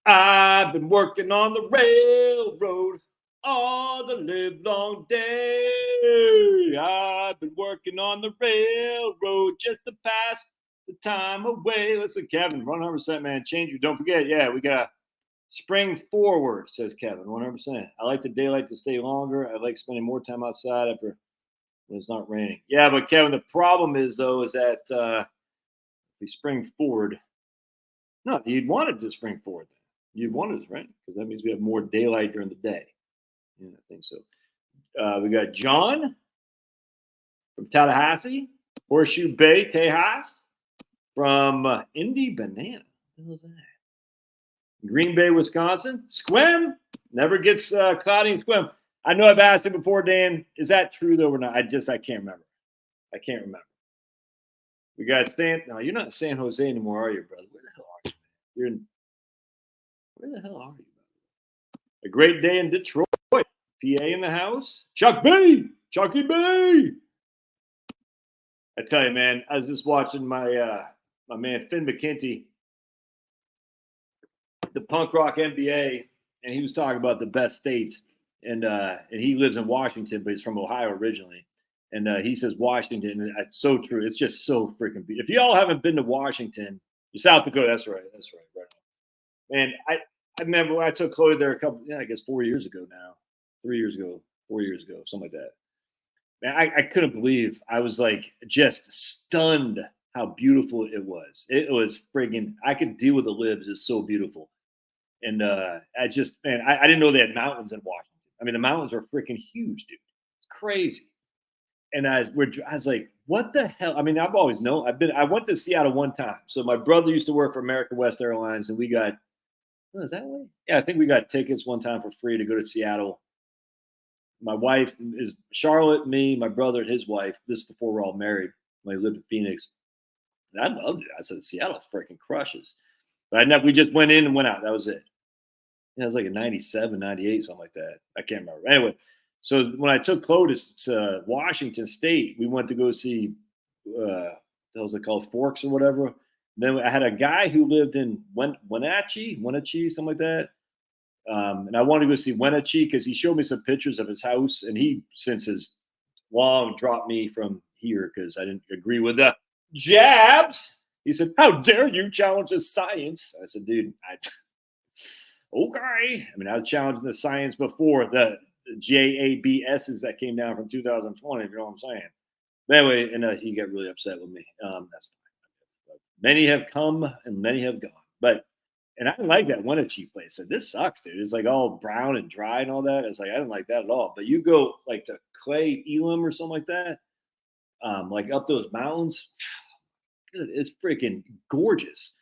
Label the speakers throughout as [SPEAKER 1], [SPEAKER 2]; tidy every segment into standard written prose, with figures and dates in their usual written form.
[SPEAKER 1] I've been working on the railroad all the live long day. I've been working on the railroad just to pass the time away. Listen, Kevin, 100%, man. Change you. Don't forget, yeah, we got spring forward, says Kevin, 100%. I like the daylight to stay longer. I like spending more time outside after when it's not raining. Yeah, but Kevin, the problem is, though, is that if we spring forward, no, you'd want it to spring forward. You'd want it, right? Because that means we have more daylight during the day. Yeah, I think so. We got John from Tallahassee, Horseshoe Bay, Tejas, from Indy Banana. What the hell is that? Green Bay, Wisconsin. Squim never gets cloudy in Squim. I know I've asked you before, Dan. Is that true though or not? I can't remember. I can't remember. We got No, you're not in San Jose anymore, are you, brother? Where the hell are you? You're in. Where the hell are you? A great day in Detroit. PA in the house. Chucky B. I tell you, man, I was just watching my man Finn McKenty, the punk rock MBA, and he was talking about the best states. And he lives in Washington, but he's from Ohio originally. And he says Washington, and it's so true. It's just so freaking beautiful. If y'all haven't been to Washington, South Dakota, that's right. Man, I remember when I took Chloe there I guess 4 years ago now. 3 years ago, 4 years ago, something like that. Man, I couldn't believe. I was like just stunned how beautiful it was. It was friggin', I could deal with the libs. It's so beautiful. And I didn't know they had mountains in Washington. I mean, the mountains are freaking huge, dude. It's crazy. And I was like, what the hell? I mean, I've always known. I went to Seattle one time. So my brother used to work for American West Airlines, and we got, is that way? Yeah, I think we got tickets one time for free to go to Seattle. My wife is Charlotte, me, my brother, and his wife. This is before we're all married. When I lived in Phoenix. And I loved it. I said, Seattle freaking crushes. But we just went in and went out. That was it. It was like a 97, 98, something like that. I can't remember. Anyway, so when I took Clotis to Washington State, we went to go see, what was it called, Forks or whatever. Then I had a guy who lived in Wenatchee, something like that. And I wanted to go see Wenatchee because he showed me some pictures of his house, and he since has long dropped me from here because I didn't agree with the jabs. He said, "How dare you challenge the science?" I said, "Dude, okay." I mean, I was challenging the science before the JABSs that came down from 2020. If you know what I'm saying. But anyway, and he got really upset with me. That's fine. Many have come and many have gone, and I didn't like that Wenatchee place. I said, this sucks, dude. It's like all brown and dry and all that. It's like I didn't like that at all. But you go like to Clay Elam or something like that, like up those mountains. It's freaking gorgeous.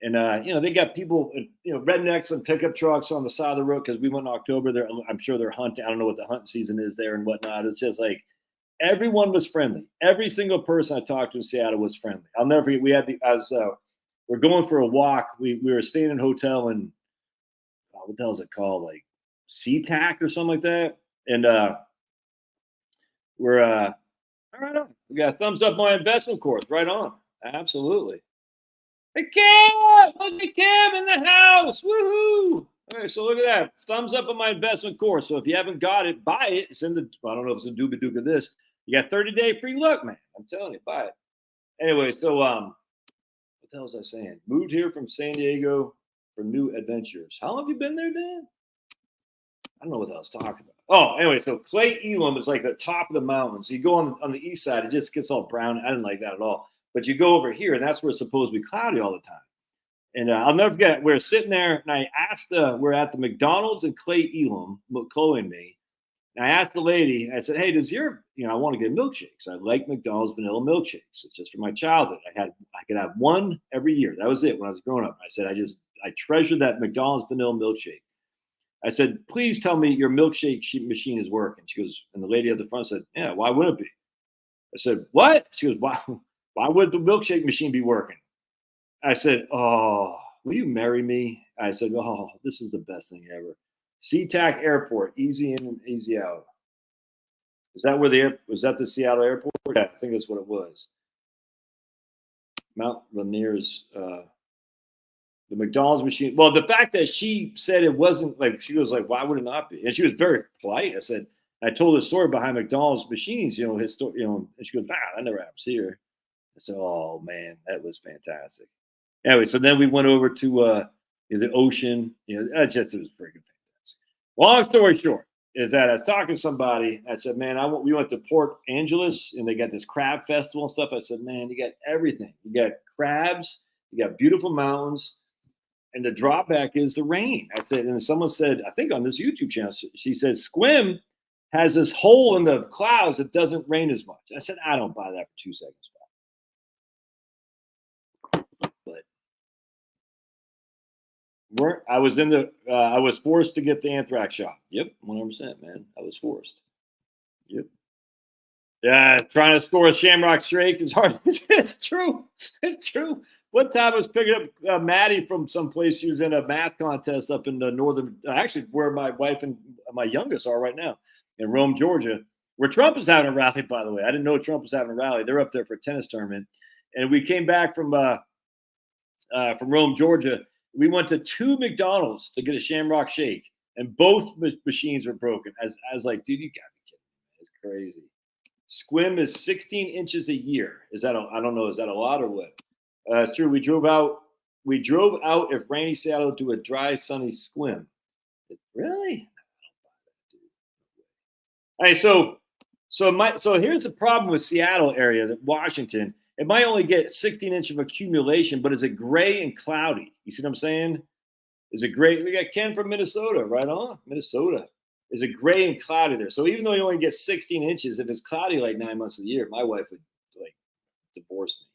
[SPEAKER 1] And they got people, rednecks and pickup trucks on the side of the road because we went in October. I'm sure they're hunting. I don't know what the hunting season is there and whatnot. It's just like everyone was friendly. Every single person I talked to in Seattle was friendly. I'll never forget. We had we're going for a walk. We were staying in a hotel in what the hell is it called? Like SeaTac or something like that. And we're all right on. We got a thumbs up my investment course. Right on. Absolutely. Hey, Cam! Look at Cam in the house. Woohoo! All right, so look at that. Thumbs up on my investment course. So if you haven't got it, buy it. It's in the, I don't know if it's in Dooba Duke of this. You got 30-day free look, man. I'm telling you, buy it. Anyway, so what the hell was I saying? Moved here from San Diego for new adventures. How long have you been there, Dan? I don't know what I was talking about. Oh, anyway, so Clay Elam is like the top of the mountains. You go on the east side, it just gets all brown. I didn't like that at all. But you go over here, and that's where it's supposed to be cloudy all the time. And I'll never forget, we're sitting there, and I asked, we're at the McDonald's in Clay Elam, Chloe and me. And I asked the lady, I said, hey, I want to get milkshakes. I like McDonald's vanilla milkshakes. It's just from my childhood. I could have one every year. That was it when I was growing up. I said, I treasured that McDonald's vanilla milkshake. I said, please tell me your milkshake machine is working. She goes, and the lady at the front said, yeah, why wouldn't it be? I said, what? She goes, why would the milkshake machine be working? I said, oh, will you marry me? I said, oh, this is the best thing ever. SeaTac Airport, easy in and easy out. Was that the Seattle airport? Yeah, I think that's what it was. Mount Rainier's, the The McDonald's machine. Well, the fact that she said it wasn't like, she was like, why would it not be? And she was very polite. I told the story behind McDonald's machines, his story, and she goes, nah, that never happens here. I said, oh man, that was fantastic. Anyway, so then we went over to the ocean. It was freaking fantastic. Long story short is that I was talking to somebody. I said, man, we went to Port Angeles and they got this crab festival and stuff. I said, man, you got everything. You got crabs, you got beautiful mountains, and the drawback is the rain. I said, and someone said, I think on this YouTube channel, she said, Squim has this hole in the clouds that doesn't rain as much. I said, I don't buy that for 2 seconds. I was forced to get the anthrax shot. Yep, 100%, man. I was forced. Yep. Yeah, trying to score a shamrock shake is hard. It's true. It's true. One time I was picking up Maddie from someplace. She was in a math contest up in the northern, actually where my wife and my youngest are right now, in Rome, Georgia, where Trump is having a rally, by the way. I didn't know Trump was having a rally. They're up there for a tennis tournament. And we came back from Rome, Georgia. We went to 2 McDonald's to get a Shamrock Shake, and both machines were broken. I was like, dude, you gotta be kidding me. It's crazy. Squim is 16 inches a year. I don't know, is that a lot or what? It's true. We drove out if rainy Seattle to a dry, sunny Squim. Really? Hey, so here's the problem with Seattle area, Washington. It might only get 16 inches of accumulation, but is it gray and cloudy? You see what I'm saying? Is it gray? We got Ken from Minnesota, right on. Minnesota. Is it gray and cloudy there? So even though you only get 16 inches, if it's cloudy like 9 months of the year, my wife would like divorce me.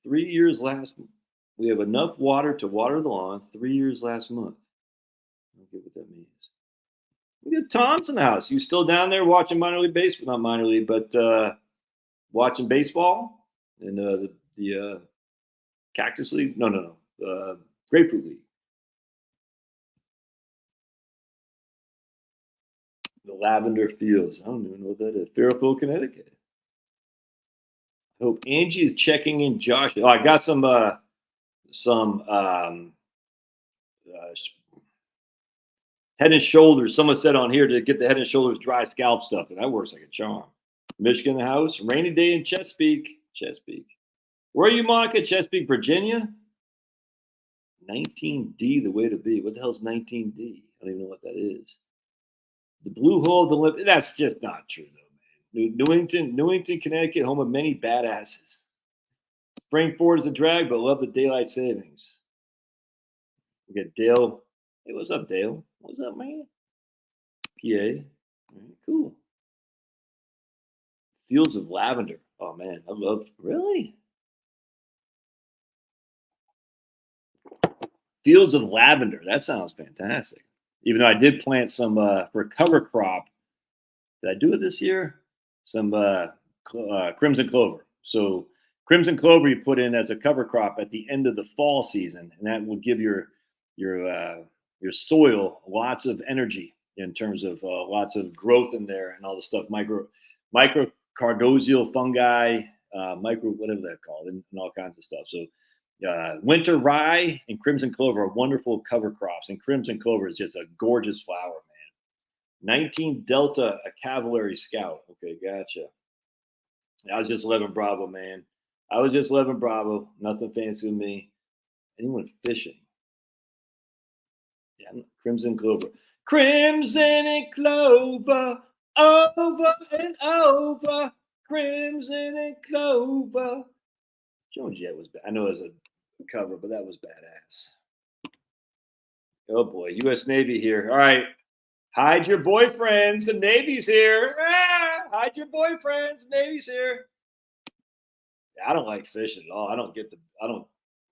[SPEAKER 1] 3 years last month. We have enough water to water the lawn. 3 years last month. I don't get what that means. We got Tom's in the house. You still down there watching minor league baseball? Not minor league, but watching baseball and the Cactus League? No. Grapefruit League. The Lavender Fields. I don't even know what that is. Fairfield, Connecticut. I hope Angie is checking in. Josh. Oh, I got some Head and Shoulders. Someone said on here to get the Head and Shoulders dry scalp stuff, and that works like a charm. Michigan in the house. Rainy day in Chesapeake. Where are you, Monica? Chesapeake, Virginia? 19D, the way to be. What the hell is 19D? I don't even know what that is. The blue hole of the lip. That's just not true, though, man. Newington, Connecticut, home of many badasses. Spring Ford is a drag, but love the daylight savings. We get Dale. Hey, what's up, Dale? What's up, man? PA. Right, cool. Fields of Lavender. Oh, man. I love. Really? Fields of Lavender. That sounds fantastic. Even though I did plant some for cover crop. Did I do it this year? Some crimson clover. So crimson clover you put in as a cover crop at the end of the fall season, and that will give your soil lots of energy in terms of lots of growth in there and all the stuff. Microcardosial fungi, whatever they're called, and all kinds of stuff. So winter rye and crimson clover are wonderful cover crops, and crimson clover is just a gorgeous flower, man. 19 Delta, a cavalry scout. Okay, gotcha. I was just 11 Bravo, man. I was just 11 Bravo. Nothing fancy with me. Anyone fishing? Yeah, crimson clover. Crimson and clover, over and over. Crimson and clover. Joan Jett was bad. I know it was a cover, but that was badass. Oh boy, U.S. Navy here. All right, hide your boyfriends. The Navy's here. Hide your boyfriends. The Navy's here. Yeah, I don't like fishing at all.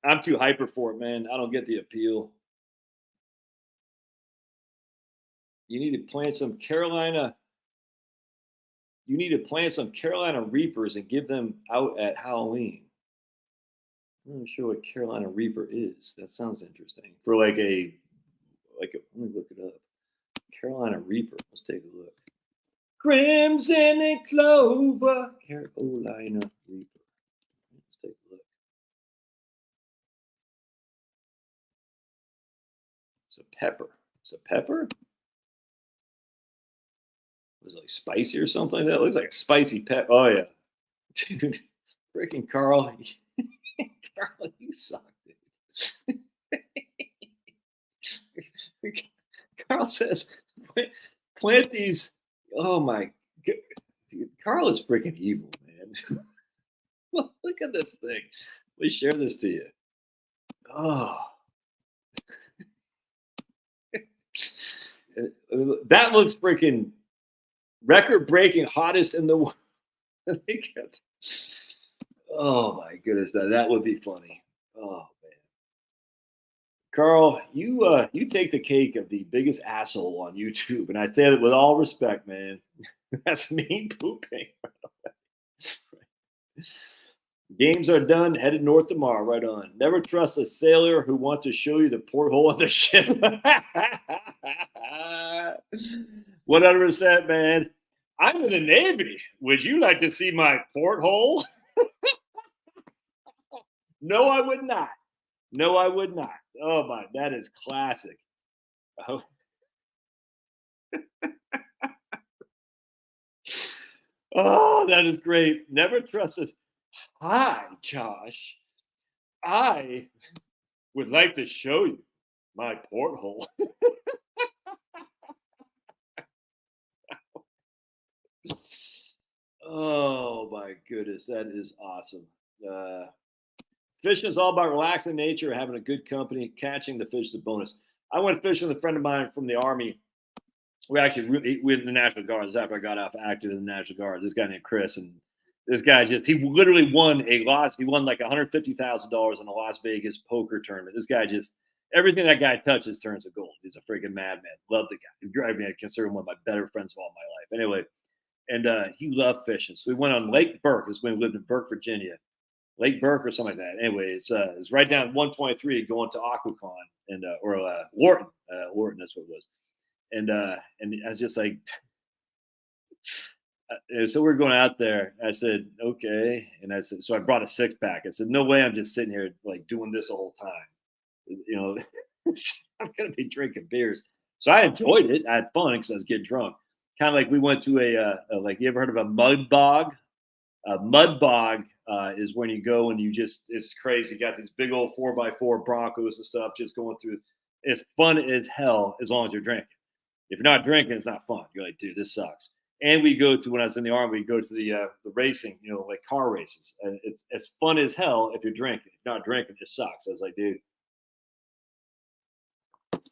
[SPEAKER 1] I'm too hyper for it, man. I don't get the appeal. You need to plant some Carolina Reapers and give them out at Halloween. I'm not sure what Carolina Reaper is. That sounds interesting. For let me look it up. Carolina Reaper. Let's take a look. Crimson and Clover. Carolina Reaper. Let's take a look. It's a pepper. It's a pepper? Was it like spicy or something like that? It looks like a spicy pepper. Oh yeah. Dude, freaking Carl. Carl, you suck, dude. Carl says, plant these. Oh my God. Carl is freaking evil, man. Look at this thing. Let me share this to you. Oh. That looks freaking record breaking hottest in the world. Oh my goodness, that would be funny. Oh man. Carl, you take the cake of the biggest asshole on YouTube, and I say that with all respect, man. That's mean pooping. Games are done. Headed north tomorrow. Right on. Never trust a sailor who wants to show you the porthole of the ship. 100%, man. I'm in the Navy. Would you like to see my porthole? No, I would not. No, I would not. Oh my, that is classic. Oh. Oh, that is great. Never trusted. Hi, Josh. I would like to show you my porthole. Oh my goodness, that is awesome. Fishing is all about relaxing nature, having a good company, catching the fish is a bonus. I went fishing with a friend of mine from the Army. We in the National Guards after I got off active in the National Guard. This guy named Chris, and this guy he literally won a lot. He won like $150,000 in a Las Vegas poker tournament. This guy everything that guy touches turns to gold. He's a freaking madman. Love the guy. I consider him one of my better friends of all my life. Anyway, and he loved fishing. So we went on Lake Burke. This is when we lived in Burke, Virginia. Lake Burke or something like that. Anyway, it's right down 123 going to Aquacon and or Wharton. Wharton, that's what it was. And I was just like, so we're going out there. I said, okay. And I said, so I brought a 6-pack. I said, no way I'm just sitting here like doing this the whole time. You know, I'm going to be drinking beers. So I enjoyed it. I had fun because I was getting drunk. Kind of like we went to like, you ever heard of a mud bog? A mud bog is when you go and it's crazy. You got these big old 4x4 Broncos and stuff just going through. It's fun as hell as long as you're drinking. If you're not drinking, it's not fun. You're like, dude, this sucks. And we go to, when I was in the Army, we go to the racing, like car races. And it's fun as hell if you're drinking. If you're not drinking, it sucks. I was like, dude,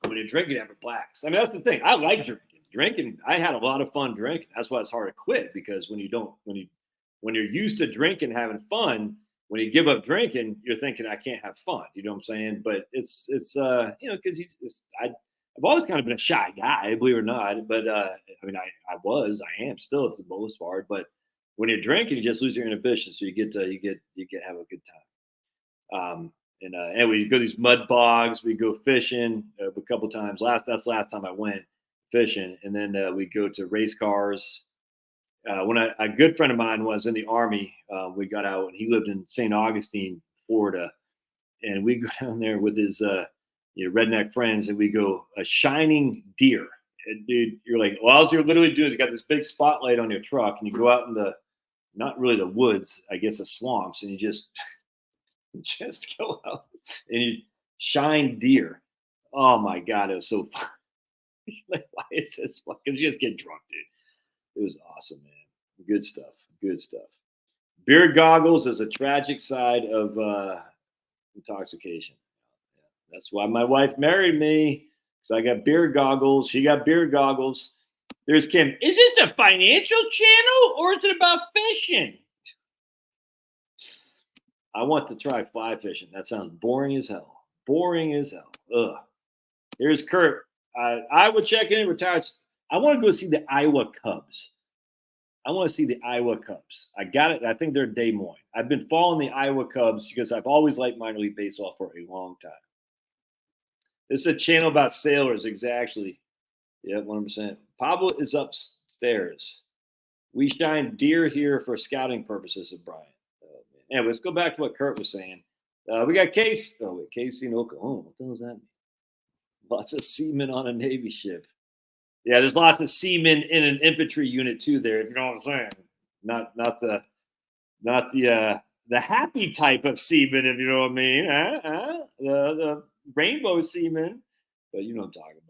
[SPEAKER 1] when you're drinking, you have a blast. I mean, that's the thing. I like drinking. Drinking, I had a lot of fun drinking. That's why it's hard to quit, because when you're used to drinking, having fun, when you give up drinking, you're thinking, I can't have fun. You know what I'm saying? But it's because I've always kind of been a shy guy, believe it or not. But I am still at the most part. But when you're drinking, you just lose your inhibition, so you get have a good time. And we go to these mud bogs. We go fishing a couple times. That's the last time I went fishing, and then we go to race cars. When a good friend of mine was in the Army, we got out, and he lived in St. Augustine, Florida, and we go down there with his redneck friends, and we go a shining deer. And dude, you're like, well, all you're literally doing is you got this big spotlight on your truck, and you go out in not really the woods, I guess the swamps, and you just go out and you shine deer. Oh my God, it was so fun. Like, why is this fun? Because you just get drunk, dude. It was awesome, man. Good stuff. Good stuff. Beer goggles is a tragic side of intoxication. Yeah, that's why my wife married me, because I got beer goggles. She got beer goggles. There's Kim. Is this a financial channel or is it about fishing? I want to try fly fishing. That sounds boring as hell. Boring as hell. Ugh. Here's Kurt. Iowa check-in, retires. I want to go see the Iowa Cubs. I want to see the Iowa Cubs. I got it. I think they're Des Moines. I've been following the Iowa Cubs because I've always liked minor league baseball for a long time. This is a channel about sailors, exactly. Yeah, 100%. Pablo is upstairs. We shine deer here for scouting purposes, said Brian. Anyway, let's go back to what Kurt was saying. We got Casey. Oh, wait, Casey in Oklahoma. What the hell does that mean? Lots of seamen on a Navy ship. Yeah, there's lots of seamen in an infantry unit too. There, if you know what I'm saying. Not the happy type of seaman, if you know what I mean. The rainbow seaman, but you know what I'm talking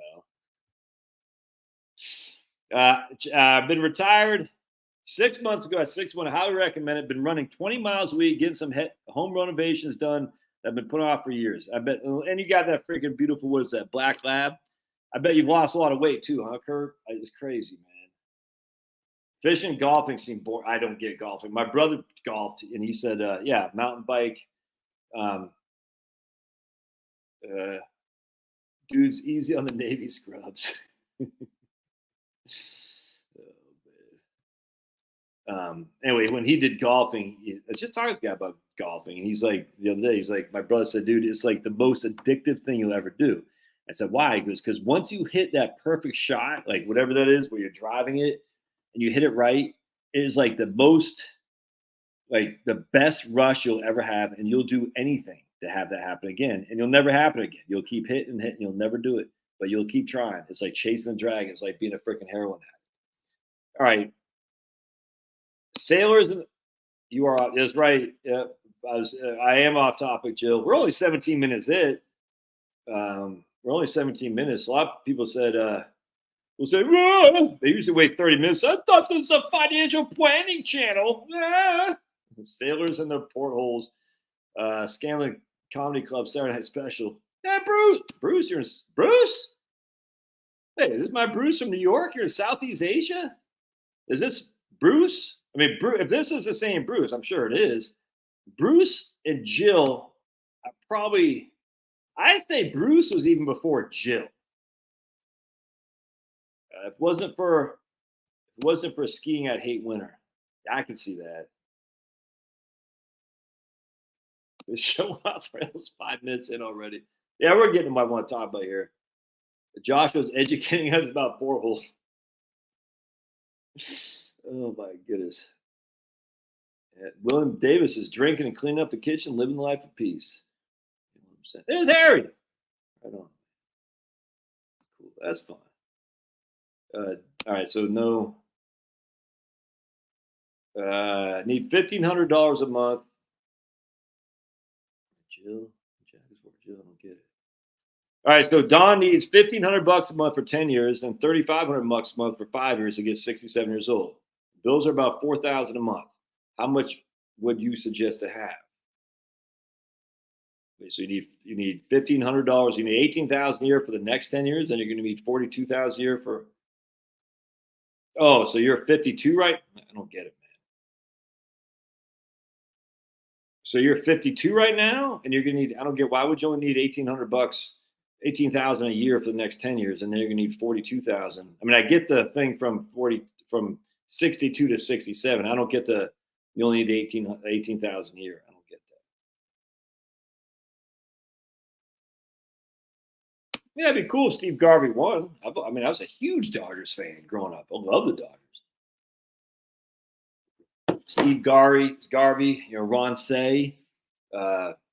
[SPEAKER 1] about. Been retired 6 months ago at 6-1. I highly recommend it. Been running 20 miles a week, getting some home renovations done that have been put off for years. I bet, and you got that freaking beautiful, what is that, black lab? I bet you've lost a lot of weight too, huh, Kurt? It's crazy, man. Fishing, golfing seem boring. I don't get golfing. My brother golfed, and he said, "Yeah, mountain bike, um, dude's easy on the Navy scrubs." Anyway, when he did golfing, I was just talking to this guy about golfing, and he's like, the other day, he's like, my brother said, "Dude, it's like the most addictive thing you'll ever do." I said, "Why?" He goes, "Because once you hit that perfect shot, like whatever that is, where you're driving it, and you hit it right, it is like the best rush you'll ever have, and you'll do anything to have that happen again, and you'll never happen again. You'll keep hitting and hitting, you'll never do it, but you'll keep trying. It's like chasing the dragon. It's like being a freaking heroin addict." All right, sailors, you are that's right. Yeah, I am off topic, Jill. We're only 17 minutes in. We're only 17 minutes. A lot of people said, will say, "Whoa." They usually wait 30 minutes. I thought this was a financial planning channel. The sailors in their portholes. Scanlon Comedy Club Saturday Night Special. Yeah, Bruce. Bruce, you're in, Bruce? Hey, is this my Bruce from New York? You're in Southeast Asia? Is this Bruce? I mean, if this is the same Bruce, I'm sure it is. Bruce and Jill, I'd say Bruce was even before Jill. If it wasn't for skiing, I'd hate winter. I can see that. The show off rails 5 minutes in already. Yeah, we're getting to what I want to talk about here. Joshua's educating us about boreholes. Oh my goodness. William Davis is drinking and cleaning up the kitchen, living the life of peace. You know what I'm saying? There's Harry. Right on. Cool. That's fun. All right, so no. Need $1,500 a month. Jill, I don't get it. All right, so Don needs $1,500 a month for 10 years and $3,500 a month for 5 years to get 67 years old. Bills are about $4,000 a month. How much would you suggest to have? Okay, so you need $1,500. You need $18,000 a year for the next 10 years. Then you're going to need $42,000 a year for. Oh, so you're 52, right? I don't get it, man. So you're 52 right now, and you're going to need. I don't get why would you only need $1,800, $18,000 a year for the next 10 years, and then you're going to need 42,000. I mean, I get the thing from 62 to 67. I don't get you only need 18,000 a year. I don't get that. Yeah, it'd be cool if Steve Garvey won. I mean, I was a huge Dodgers fan growing up. I love the Dodgers. Steve Garvey, Ron Say, Yeager.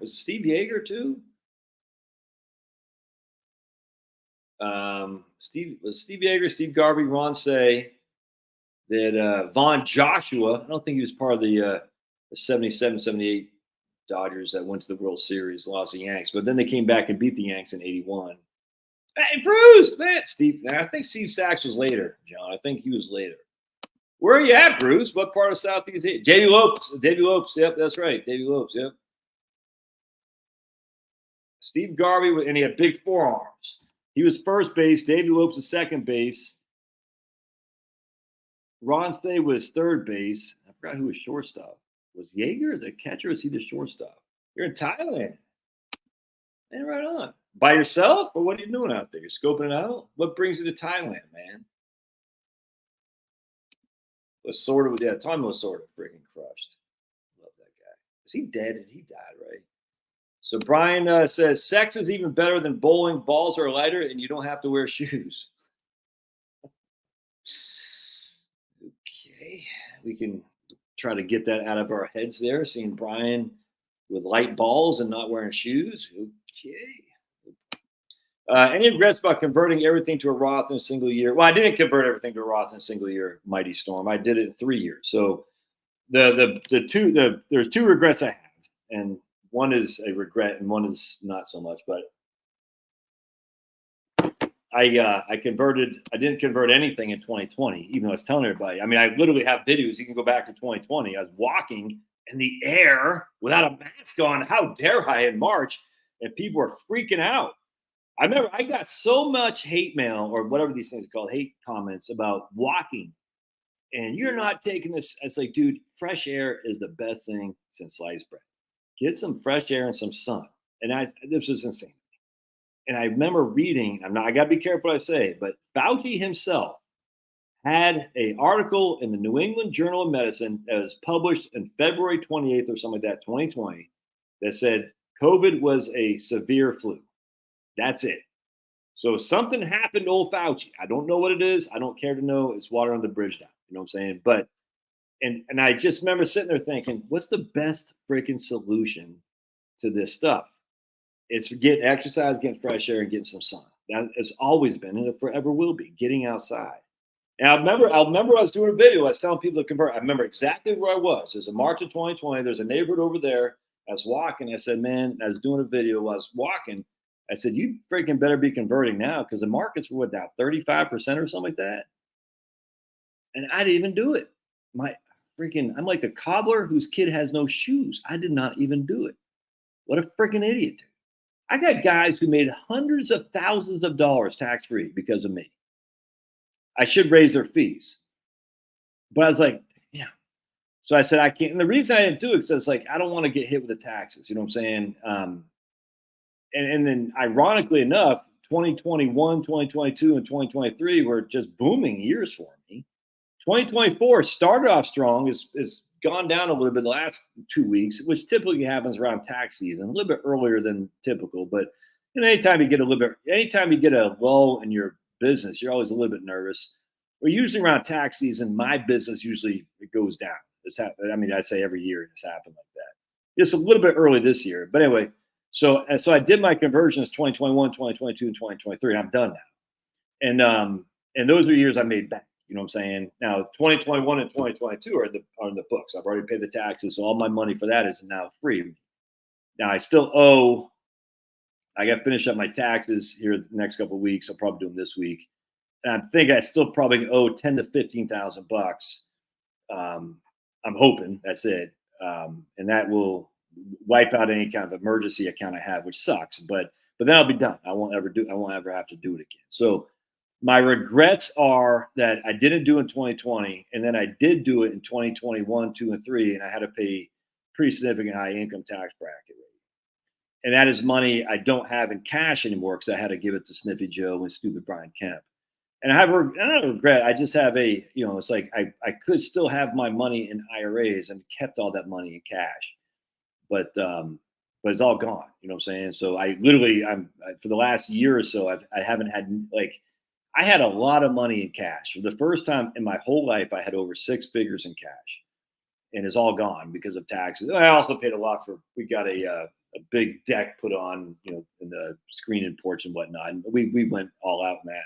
[SPEAKER 1] Was it Steve Yeager too? Steve Yeager, Steve Garvey, Ron Say. That Von Joshua. I don't think he was part of the 77, 78 Dodgers that went to the World Series, lost the Yanks, but then they came back and beat the Yanks in '81. Hey, Bruce, man, Steve. I think Steve Sachs was later, John. I think he was later. Where are you at, Bruce? What part of Southeast Asia? Davey Lopes. Yep, that's right. Davey Lopes. Yep. Steve Garvey, and he had big forearms. He was first base. Davey Lopes was second base. Ron Stay was third base. I forgot who was shortstop. Was Yeager the catcher? Or was he the shortstop? You're in Thailand. Man, right on. By yourself? Or what are you doing out there? You're scoping it out? What brings you to Thailand, man? Lasorda, yeah, Tom Lasorda freaking crushed. Love that guy. Is he dead? He died, right? So Brian says, sex is even better than bowling. Balls are lighter and you don't have to wear shoes. Okay. We can try to get that out of our heads there, seeing Brian with light balls and not wearing shoes. Okay. Any regrets about converting everything to a Roth in a single year? Well, I didn't convert everything to a Roth in a single year, Mighty Storm. I did it in 3 years. So there's two regrets I have, and one is a regret and one is not so much. But I didn't convert anything in 2020, even though I was telling everybody. I mean, I literally have videos. You can go back to 2020. I was walking in the air without a mask on. How dare I in March? And people were freaking out. I remember I got so much hate mail or whatever these things are called, hate comments about walking. And you're not taking this. It's like, dude, fresh air is the best thing since sliced bread. Get some fresh air and some sun. And this was insane. And I remember reading, I got to be careful what I say, but Fauci himself had an article in the New England Journal of Medicine that was published in February 28th or something like that, 2020, that said COVID was a severe flu. That's it. So something happened to old Fauci. I don't know what it is. I don't care to know. It's water on the bridge now. You know what I'm saying? But and I just remember sitting there thinking, what's the best freaking solution to this stuff? It's getting exercise, getting fresh air, and getting some sun. That it's always been, and it forever will be, getting outside. And I remember I was doing a video. I was telling people to convert. I remember exactly where I was. There's a March of 2020. There's a neighborhood over there. I was walking. I said, man, I was doing a video. I was walking. I said, you freaking better be converting now because the markets were what, now 35% or something like that. And I didn't even do it. I'm like the cobbler whose kid has no shoes. I did not even do it. What a freaking idiot. I got guys who made hundreds of thousands of dollars tax-free because of me. I should raise their fees. But I was like, yeah. So I said, I can't. And the reason I didn't do it is it's like, I don't want to get hit with the taxes. You know what I'm saying? And then ironically enough, 2021, 2022, and 2023 were just booming years for me. 2024 started off strong, is gone down a little bit the last 2 weeks, which typically happens around tax season, a little bit earlier than typical. But anytime you get a lull in your business, you're always a little bit nervous. Well, usually around tax season, my business usually it goes down. It's happened. I mean, I'd say every year it's happened like that. Just a little bit early this year, but anyway. So I did my conversions 2021, 2022, and 2023. And I'm done now. And those are years I made back. You know what I'm saying? Now, 2021 and 2022 are in the books. I've already paid the taxes, so all my money for that is now free. Now, I still owe. I got to finish up my taxes here the next couple of weeks. I'll probably do them this week. And I think I still probably owe $10,000 to $15,000. I'm hoping that's it, and that will wipe out any kind of emergency account I have, which sucks. But then I'll be done. I won't ever have to do it again. So my regrets are that I didn't do it in 2020, and then I did do it in 2021, 2, and 3, and I had to pay pretty significant high income tax bracket rate. And that is money I don't have in cash anymore because I had to give it to Sniffy Joe and stupid Brian Kemp. And I don't regret. I just have it's like I could still have my money in IRAs and kept all that money in cash, but it's all gone. You know what I'm saying? So I literally, for the last year or so, I haven't had I had a lot of money in cash. For the first time in my whole life, I had over 6 figures in cash, and it's all gone because of taxes. I also paid a lot we got a big deck put on, in the screen and porch and whatnot. And we went all out in that.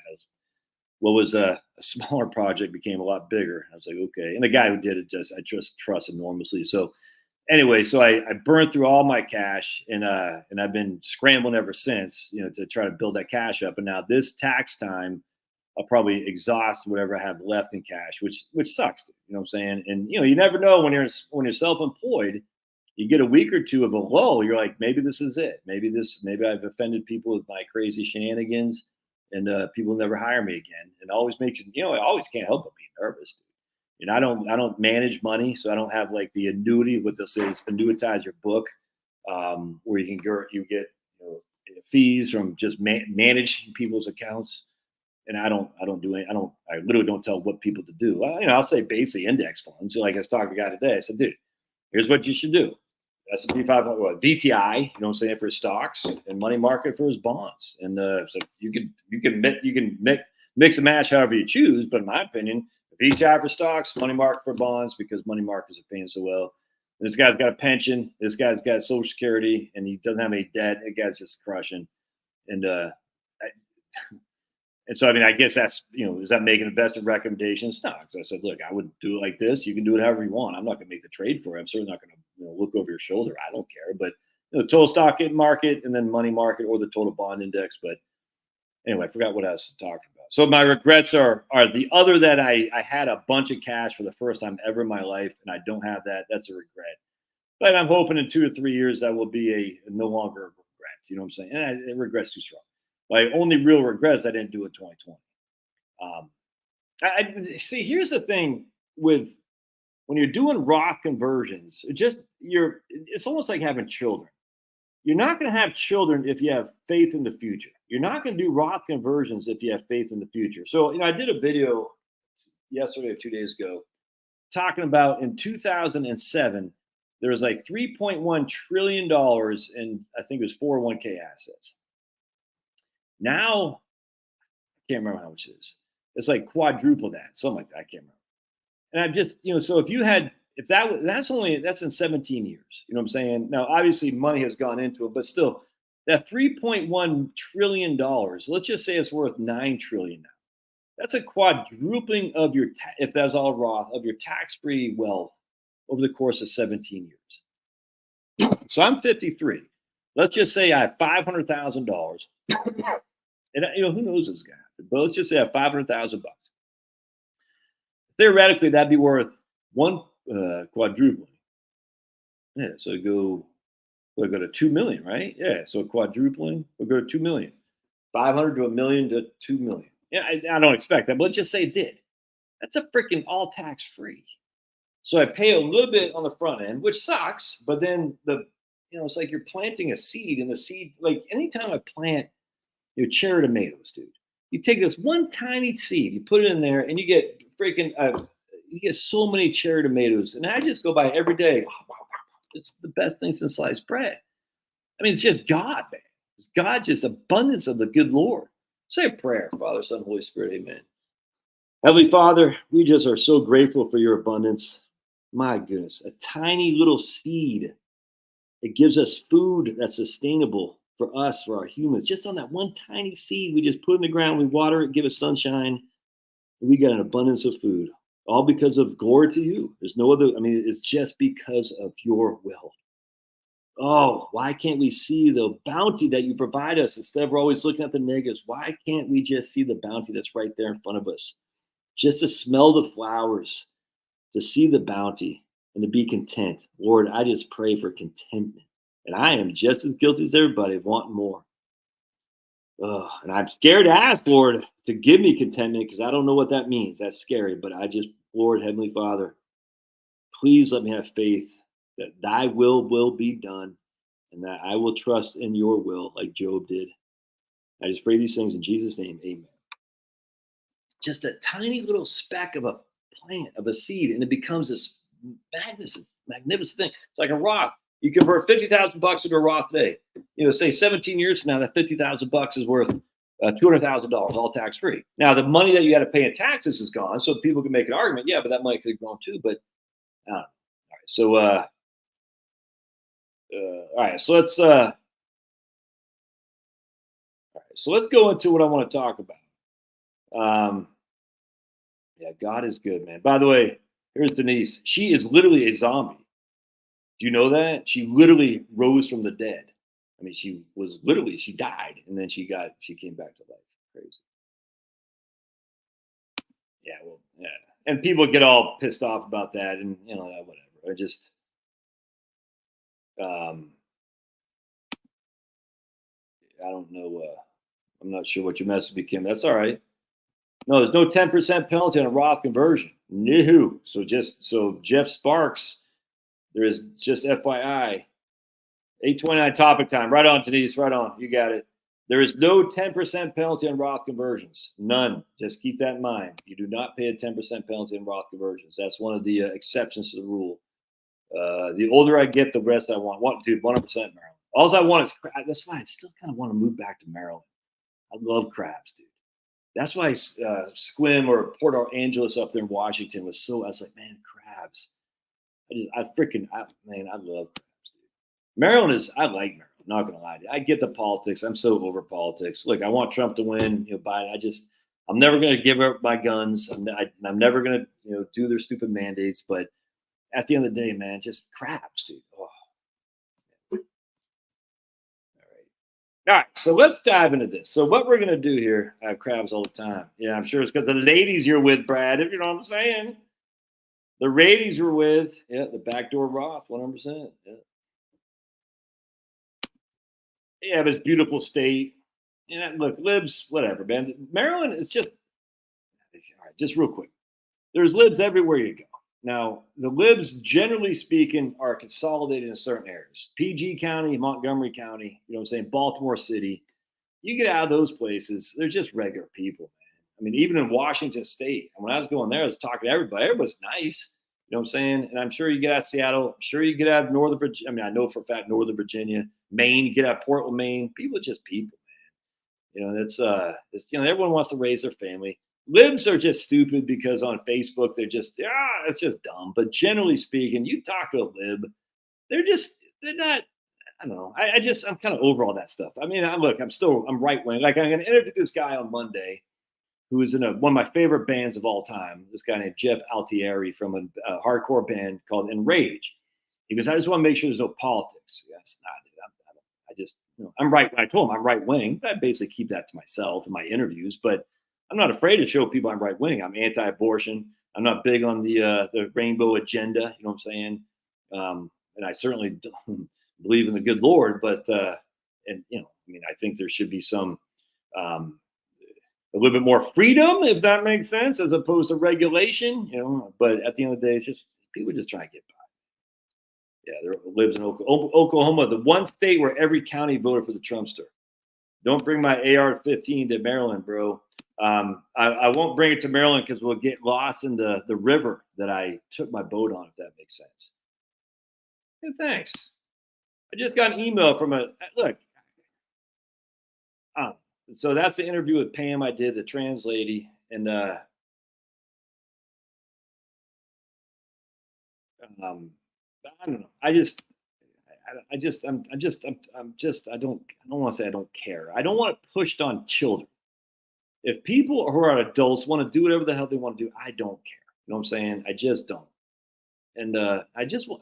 [SPEAKER 1] What was a smaller project became a lot bigger. I was like, okay. And the guy who did it I just trust enormously. So anyway, so I burned through all my cash and I've been scrambling ever since, to try to build that cash up. And now this tax time, I'll probably exhaust whatever I have left in cash, which sucks. You know what I'm saying? And you never know when you're self-employed, you get a week or two of a lull. You're like, maybe this is it. Maybe I've offended people with my crazy shenanigans, and people never hire me again. And it always makes I always can't help but be nervous. I don't manage money, so I don't have like the annuity. What this is, annuitize your book, where you get fees from just managing people's accounts. And I literally don't tell what people to do. I'll say basically index funds. Like I was talking to a guy today. I said, dude, here's what you should do. S&P 500, VTI, you know what I'm saying, for his stocks, and money market for his bonds. And so you can mix and match however you choose. But in my opinion, VTI for stocks, money market for bonds, because money markets are paying so well. And this guy's got a pension. This guy's got Social Security, and he doesn't have any debt. That guy's just crushing. And And so, I mean, I guess that's, is that making investment recommendations? No, because I said, look, I would do it like this. You can do it however you want. I'm not going to make the trade for it. I'm certainly not going to look over your shoulder. I don't care. But total stock market and then money market or the total bond index. But anyway, I forgot what I was talking about. So my regrets are the other that I had a bunch of cash for the first time ever in my life, and I don't have that. That's a regret. But I'm hoping in 2 to 3 years that will be a no longer a regret. You know what I'm saying? And regret's too strong. My only real regret is I didn't do it 2020. I see. Here's the thing with when you're doing Roth conversions, it's almost like having children. You're not going to have children if you have faith in the future. You're not going to do Roth conversions if you have faith in the future. So, I did a video yesterday or 2 days ago talking about in 2007, there was like $3.1 trillion in, I think it was 401k assets. Now, I can't remember how much it is. It's like quadruple that, something like that. I can't remember. And I'm just, so that's in 17 years. You know what I'm saying? Now, obviously, money has gone into it, but still, that $3.1 trillion, let's just say it's worth $9 trillion now. That's a quadrupling of if that's all Roth, of your tax-free wealth over the course of 17 years. So I'm 53. Let's just say I have $500,000. And who knows this guy? But let's just say I have $500,000. Theoretically, that'd be worth one quadrupling. Yeah, so we'll go to 2 million, right? Yeah, so quadrupling, we'll go to 2 million. 500 to 1 million to 2 million. Yeah, I don't expect that, but let's just say it did. That's a freaking all tax free. So I pay a little bit on the front end, which sucks, but then it's like you're planting a seed, and the seed, like anytime I plant cherry tomatoes, dude, you take this one tiny seed, you put it in there, and you get you get so many cherry tomatoes. And I just go by every day. It's the best thing since sliced bread. I mean, it's just God, man. It's God, just abundance of the good Lord. Say a prayer, Father, Son, Holy Spirit, amen. Heavenly Father, we just are so grateful for your abundance. My goodness, a tiny little seed. It gives us food that's sustainable for us, for our humans. Just on that one tiny seed, we just put in the ground, we water it, give it sunshine, and we got an abundance of food. All because of glory to you. There's no other, it's just because of your will. Oh, why can't we see the bounty that you provide us instead of we're always looking at the negatives? Why can't we just see the bounty that's right there in front of us? Just to smell the flowers, to see the bounty, and to be content. Lord, I just pray for contentment. And I am just as guilty as everybody of wanting more. And I'm scared to ask, Lord, to give me contentment because I don't know what that means. That's scary. But Lord, Heavenly Father, please let me have faith that thy will be done and that I will trust in your will like Job did. I just pray these things in Jesus' name. Amen. Just a tiny little speck of a plant, of a seed, and it becomes this magnificent thing. It's like a Roth. You convert $50,000 into a Roth today. Say 17 years from now, that $50,000 is worth $200,000, all tax free. Now, the money that you had to pay in taxes is gone, so people can make an argument. Yeah, but that money could have gone too. But all right. So, all right. So let's go into what I want to talk about. Yeah, God is good, man. By the way, here's Denise. She is literally a zombie. Do you know that? She literally rose from the dead. She died, and then she came back to life. Crazy. Yeah, well, yeah. And people get all pissed off about that, and whatever. I just, I don't know. I'm not sure what your message became. That's all right. No, there's no 10% penalty on a Roth conversion. No. So Jeff Sparks, there is just FYI. 8:29 topic time. Right on, Denise. Right on. You got it. There is no 10% penalty on Roth conversions. None. Just keep that in mind. You do not pay a 10% penalty on Roth conversions. That's one of the exceptions to the rule. The older I get, the rest I want. Dude, 100% Maryland. All I want is crab. That's why I still kind of want to move back to Maryland. I love crabs, dude. That's why Squim or Port Angeles up there in Washington was so. I was like, man, crabs. I love crabs, dude. Maryland I like Maryland. not going to lie to you. I get the politics. I'm so over politics. Look, I want Trump to win. Biden. I'm never going to give up my guns. I'm never going to, do their stupid mandates. But at the end of the day, man, just craps, dude. Oh. All right, so let's dive into this. So what we're going to do here, I have crabs all the time. Yeah, I'm sure it's because the ladies you're with, Brad, if you know what I'm saying. The ladies you're with, yeah, the backdoor Roth, 100%. Yeah. Yeah, this beautiful state. Look, libs, whatever, man. Maryland is just, all right, just real quick. There's libs everywhere you go. Now, the libs, generally speaking, are consolidated in certain areas. PG County, Montgomery County, you know what I'm saying, Baltimore City. You get out of those places, they're just regular people, man. I mean, even in Washington State, when I was going there, I was talking to everybody. Everybody's nice. You know what I'm saying? And I'm sure you get out of Seattle. I'm sure you get out of Northern Virginia. I mean, I know for a fact Northern Virginia, Maine, you get out of Portland, Maine. People are just people, man. Everyone wants to raise their family. Libs are just stupid because on Facebook, it's just dumb. But generally speaking, you talk to a lib, they're not, I don't know. I'm kind of over all that stuff. I mean, I'm right wing. Like I'm going to interview this guy on Monday who is in one of my favorite bands of all time. This guy named Jeff Altieri from a hardcore band called Enrage. He goes, I just want to make sure there's no politics. That's not it. I'm right. I told him I'm right wing. I basically keep that to myself in my interviews, but I'm not afraid to show people I'm right wing. I'm anti-abortion. I'm not big on the rainbow agenda. You know what I'm saying? And I certainly don't believe in the good Lord, but I think there should be some a little bit more freedom, if that makes sense, as opposed to regulation. But at the end of the day, it's just people just trying to get by. Yeah, there lives in Oklahoma, the one state where every county voted for the Trumpster. Don't bring my AR-15 to Maryland, bro. I won't bring it to Maryland because we'll get lost in the river that I took my boat on, if that makes sense. Yeah, thanks. I just got an email from look. So that's the interview with Pam I did, the trans lady, and I don't know. I don't want to say I don't care. I don't want it pushed on children. If people who are adults want to do whatever the hell they want to do, I don't care. You know what I'm saying? I just don't. And but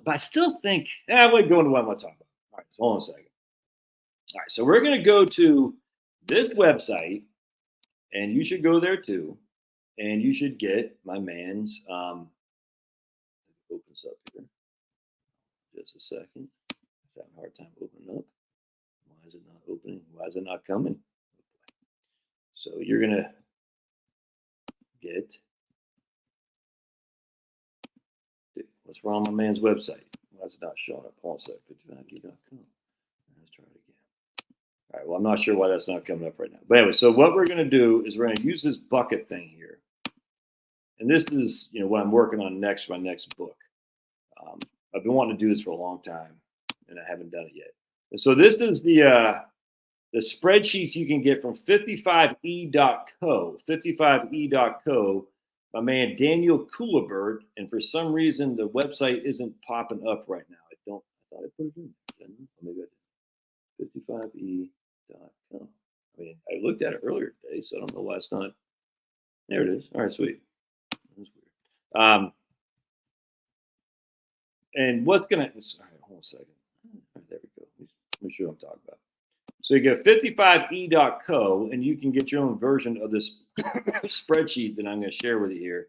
[SPEAKER 1] I still think, I won't go into what I'm going to talk about. All right, so hold on a second. All right, so we're going to go to this website, and you should go there too. And you should get my man's, opens up here. Just a second. I'm having a hard time opening up. Why is it not opening? Why is it not coming? So you're going to get, dude, what's wrong with my man's website? Why is it not showing up? Hold on a second, 55e.com. Let's try it again. All right, well, I'm not sure why that's not coming up right now. But anyway, so what we're going to do is we're going to use this bucket thing here. And this is, what I'm working on next for my next book. I've been wanting to do this for a long time, and I haven't done it yet. And so this is the spreadsheets you can get from 55e.co. 55e.co. My man Daniel Coolabird, and for some reason the website isn't popping up right now. I thought I put it in. Maybe I did. 55e.co. I mean, I looked at it earlier today, so I don't know why it's not. There it is. All right, sweet. That's weird. And what's gonna? All right, hold on a second. There we go. Let me show what I'm talking about. So you get 55e.co, and you can get your own version of this spreadsheet that I'm going to share with you here.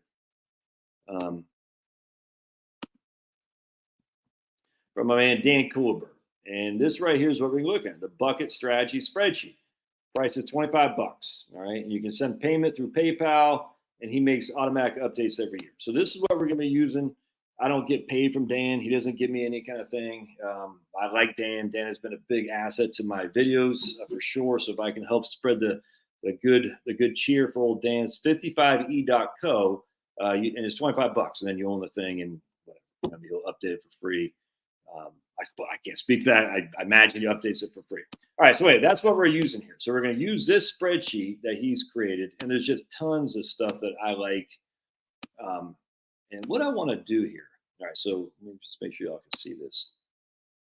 [SPEAKER 1] From my man Dan Coolberg. And this right here is what we're looking at, the bucket strategy spreadsheet. Price is $25. All right. And you can send payment through PayPal, and he makes automatic updates every year. So this is what we're going to be using. I don't get paid from Dan. He doesn't give me any kind of thing. I like Dan. Dan has been a big asset to my videos for sure. So if I can help spread the good cheer for old Dan's 55e.co, and it's $25, and then you own the thing, and whatever. He'll update it for free. I can't speak to that. I imagine he updates it for free. All right, so wait, that's what we're using here. So we're going to use this spreadsheet that he's created, and there's just tons of stuff that I like. And what I want to do here. All right, so let me just make sure y'all can see this.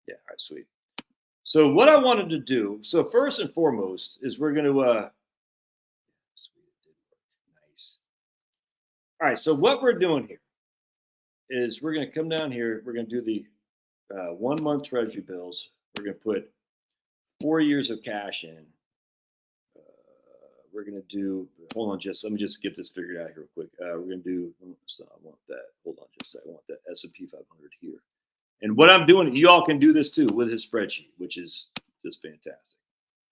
[SPEAKER 1] Yeah, all right, sweet. So what I wanted to do, so first and foremost, is we're going to, nice. All right. So what we're doing here is we're going to come down here. We're going to do the 1 month treasury bills. We're going to put 4 years of cash in. We're going to do, hold on, let me just get this figured out here real quick. We're going to do, so I want that, hold on just a second. I want that S&P 500 here. And what I'm doing, you all can do this too with his spreadsheet, which is just fantastic.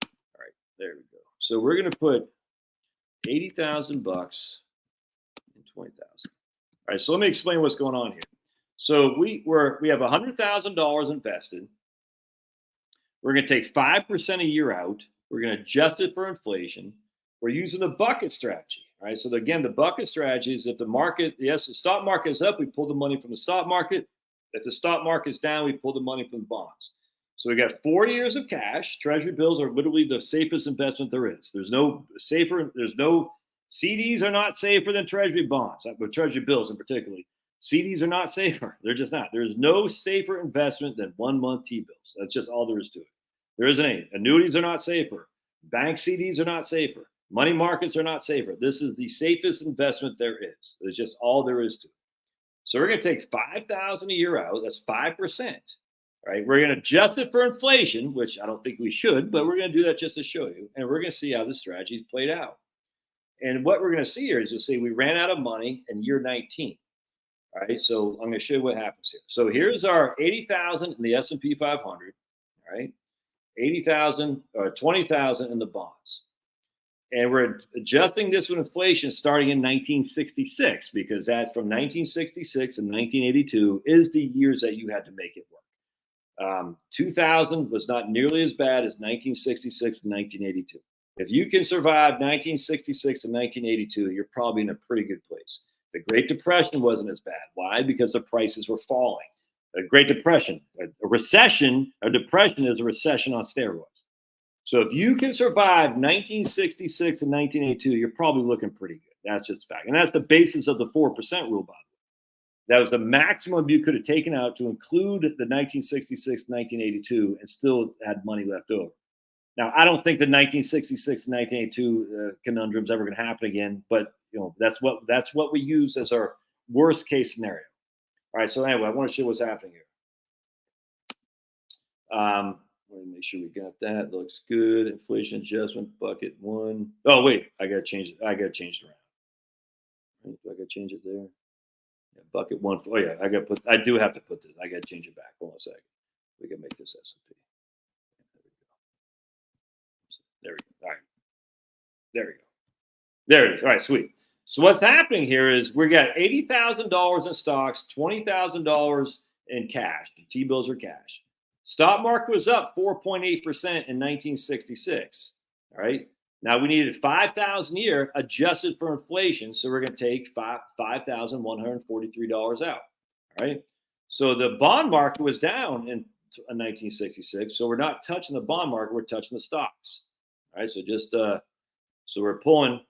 [SPEAKER 1] All right, there we go. So we're going to put $80,000 and 20,000. All right, so let me explain what's going on here. So we have $100,000 invested. We're going to take 5% a year out. We're going to adjust it for inflation. We're using the bucket strategy. All right. So again, the bucket strategy is if the market, yes, the stock market is up, we pull the money from the stock market. If the stock market is down, we pull the money from the bonds. So we got 4 years of cash. Treasury bills are literally the safest investment there is. There's no CDs are not safer than treasury bonds, but treasury bills in particular. CDs are not safer. They're just not. There's no safer investment than 1 month T-bills. That's just all there is to it. There isn't any. Annuities are not safer. Bank CDs are not safer. Money markets are not safer. This is the safest investment there is. It's just all there is to it. So we're going to take $5,000 a year out. That's 5%. Right? We're going to adjust it for inflation, which I don't think we should, but we're going to do that just to show you. And we're going to see how the strategy is played out. And what we're going to see here is you'll see we ran out of money in year 19. All right, so I'm going to show you what happens here. So here's our 80,000 in the S&P 500. All right, 80,000 or 20,000 in the bonds. And we're adjusting this with inflation starting in 1966, because that's from 1966 and 1982 is the years that you had to make it work. 2000 was not nearly as bad as 1966 and 1982. If you can survive 1966 and 1982, you're probably in a pretty good place. The Great Depression wasn't as bad. Why? Because the prices were falling. A Great Depression, a recession, a depression is a recession on steroids. So if you can survive 1966 and 1982, you're probably looking pretty good. That's just fact. And that's the basis of the 4% rule, by the way. That was the maximum you could have taken out to include the 1966 1982 and still had money left over. Now, I don't think the 1966 and 1982 conundrum's ever going to happen again, but that's what we use as our worst case scenario. All right. So anyway, I want to show what's happening here. Let me make sure we got that. Looks good. Inflation adjustment bucket 1. Oh wait, I gotta change it. I gotta change it around. Do I gotta change it there? Yeah, bucket 1. Oh yeah, I do have to put this. I gotta change it back. Hold on a second. We can make this S&P. There we go. All right. There we go. There it is. All right, sweet. So what's happening here is we got $80,000 in stocks, $20,000 in cash. T-bills are cash. Stock market was up 4.8% in 1966. All right. Now we needed 5,000 a year adjusted for inflation. So we're going to take $5,143 out. All right. So the bond market was down in 1966. So we're not touching the bond market. We're touching the stocks. All right. So so we're pulling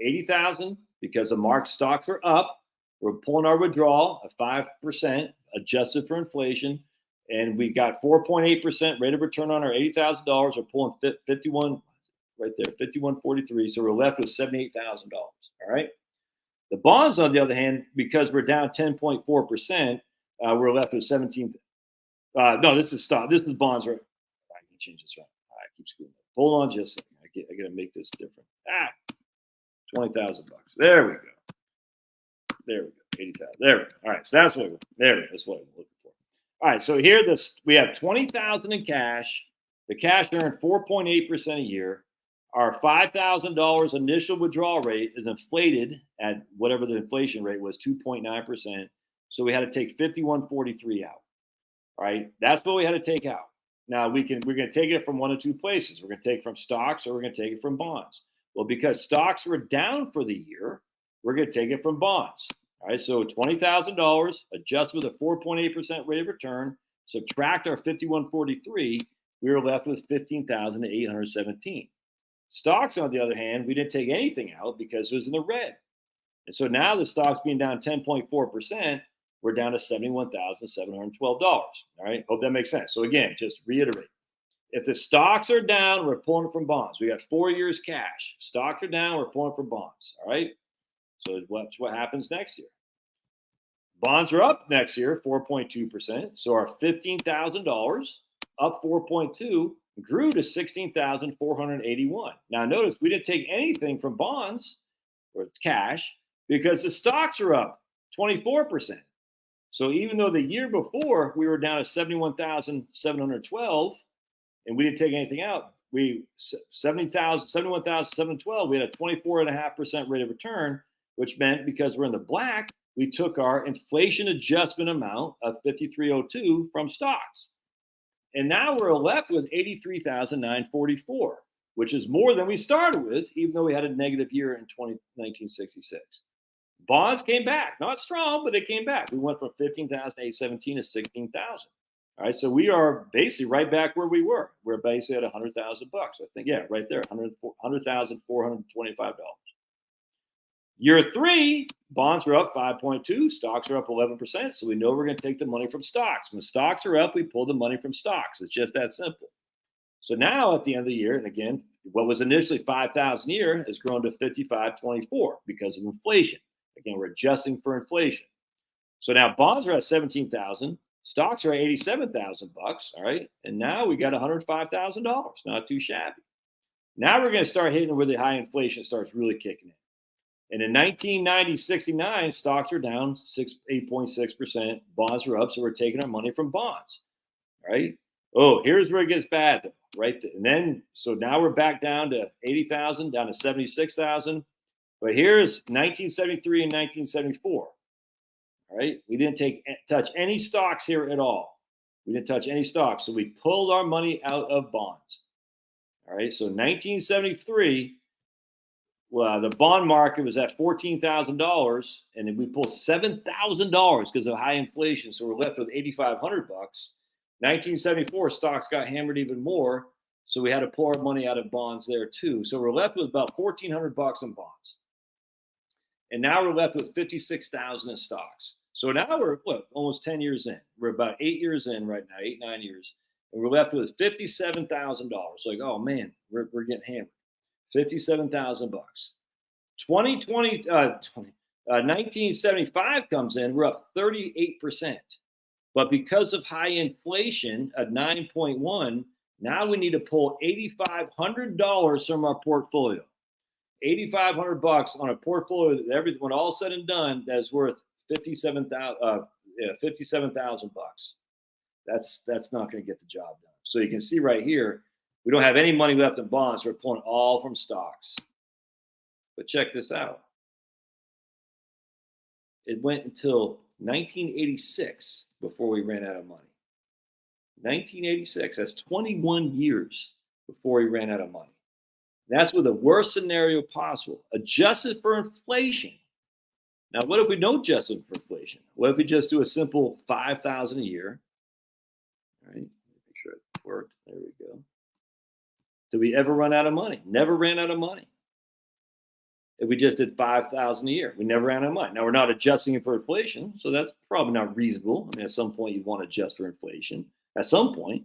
[SPEAKER 1] 80,000 because the market stocks were up. We're pulling our withdrawal of 5% adjusted for inflation. And we got 4.8% rate of return on our $80,000. We're pulling 51 right there, 51.43. So we're left with $78,000. All right. The bonds, on the other hand, because we're down 10.4%, we're left with 17. No, this is stock. This is bonds. Right. I can change this around. I keep screwing up. Hold on just a second. I got to make this different. $20,000. There we go. There we go. 80,000. There we go. All right. So that's what that's what I'm looking for. All right. So here we have 20,000 in cash. The cash earned 4.8% a year. Our $5,000 initial withdrawal rate is inflated at whatever the inflation rate was, 2.9%. So we had to take 51.43 out. All right. That's what we had to take out. Now we're going to take it from one of two places. We're going to take it from stocks or we're going to take it from bonds. Well, because stocks were down for the year, we're going to take it from bonds. All right. So $20,000 adjust with a 4.8% rate of return, subtract our 51.43, we were left with 15,817. Stocks, on the other hand, we didn't take anything out because it was in the red. And so now the stocks being down 10.4%, we're down to $71,712. All right. Hope that makes sense. So again, just reiterate, If the stocks are down, we're pulling from bonds. We got 4 years cash. Stocks are down, we're pulling from bonds. All right. So watch what happens next year. Bonds are up next year, 4.2%. So our $15,000 up 4.2 grew to 16,481. Now notice we didn't take anything from bonds or cash because the stocks are up 24%. So even though the year before we were down to 71,712 and we didn't take anything out, we 71,712, we had a 24.5% rate of return, which meant because we're in the black, we took our inflation adjustment amount of 5302 from stocks. And now we're left with 83,944, which is more than we started with, even though we had a negative year in 1966. Bonds came back, not strong, but they came back. We went from 15,817 to 16,000. All right, so we are basically right back where we were. We're basically at $100,000. I think, yeah, right there, $100,425. Year 3, bonds are up 5.2, stocks are up 11%. So we know we're going to take the money from stocks. When stocks are up, we pull the money from stocks. It's just that simple. So now at the end of the year, and again, what was initially 5,000 a year has grown to 5,524 because of inflation. Again, we're adjusting for inflation. So now bonds are at 17,000, stocks are at 87,000 bucks. All right, and now we got $105,000. Not too shabby. Now we're going to start hitting where the high inflation starts really kicking in. And in 1990-69, stocks are down 8.6%. Bonds are up, so we're taking our money from bonds. All right. Oh, here's where it gets bad, though, right? And then, so now we're back down to 80,000, down to 76,000. But here's 1973 and 1974. All right. We didn't touch any stocks here at all. We didn't touch any stocks. So we pulled our money out of bonds. All right. So 1973. Well, the bond market was at $14,000, and then we pulled $7,000 because of high inflation. So we're left with 8,500 bucks. 1974, stocks got hammered even more, so we had to pull our money out of bonds there too. So we're left with about 1,400 bucks in bonds, and now we're left with 56,000 in stocks. So now we're almost 10 years in. We're about 8 years in right now, 8-9 years, and we're left with $57,000. Like, oh man, we're getting hammered. 57,000 bucks. 1975 comes in, we're up 38%. But because of high inflation at 9.1, now we need to pull $8,500 from our portfolio. 8,500 bucks on a portfolio that everything, when all said and done, that's worth 57,000 bucks. That's not going to get the job done. So you can see right here, we don't have any money left in bonds. We're pulling all from stocks. But check this out. It went until 1986 before we ran out of money. 1986, that's 21 years before we ran out of money. That's with the worst scenario possible, adjusted for inflation. Now, what if we don't adjust it for inflation? What if we just do a simple 5,000 a year? All right, make sure it worked. There we go. Did we ever run out of money? Never ran out of money. If we just did 5,000 a year, we never ran out of money. Now we're not adjusting it for inflation, so that's probably not reasonable. I mean, at some point you'd want to adjust for inflation at some point.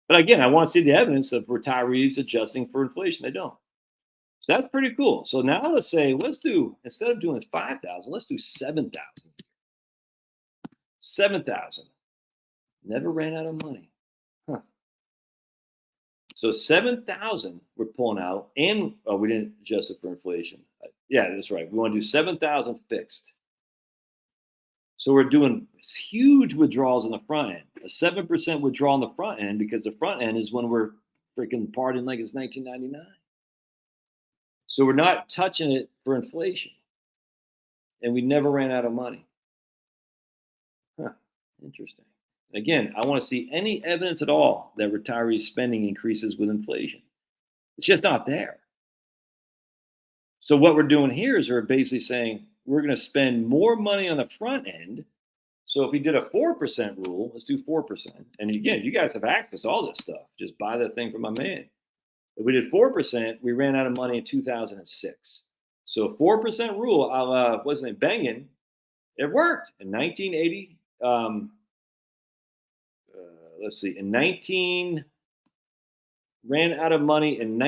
[SPEAKER 1] But again, I want to see the evidence of retirees adjusting for inflation. They don't. So that's pretty cool. So now let's say, instead of doing 5,000, let's do 7,000. 7,000. Never ran out of money. Huh. So 7,000 we're pulling out, and we didn't adjust it for inflation. Yeah, that's right. We want to do 7,000 fixed. So we're doing huge withdrawals on the front end. A 7% withdrawal on the front end, because the front end is when we're freaking partying like it's 1999. So we're not touching it for inflation. And we never ran out of money. Huh, interesting. Again, I want to see any evidence at all that retiree spending increases with inflation. It's just not there. So what we're doing here is we're basically saying we're going to spend more money on the front end. So if we did a 4% rule, let's do 4%. And again, you guys have access to all this stuff. Just buy that thing from my man. If we did 4%, we ran out of money in 2006. So 4% rule, wasn't it banging? It worked in 1980. Let's see, in ran out of money in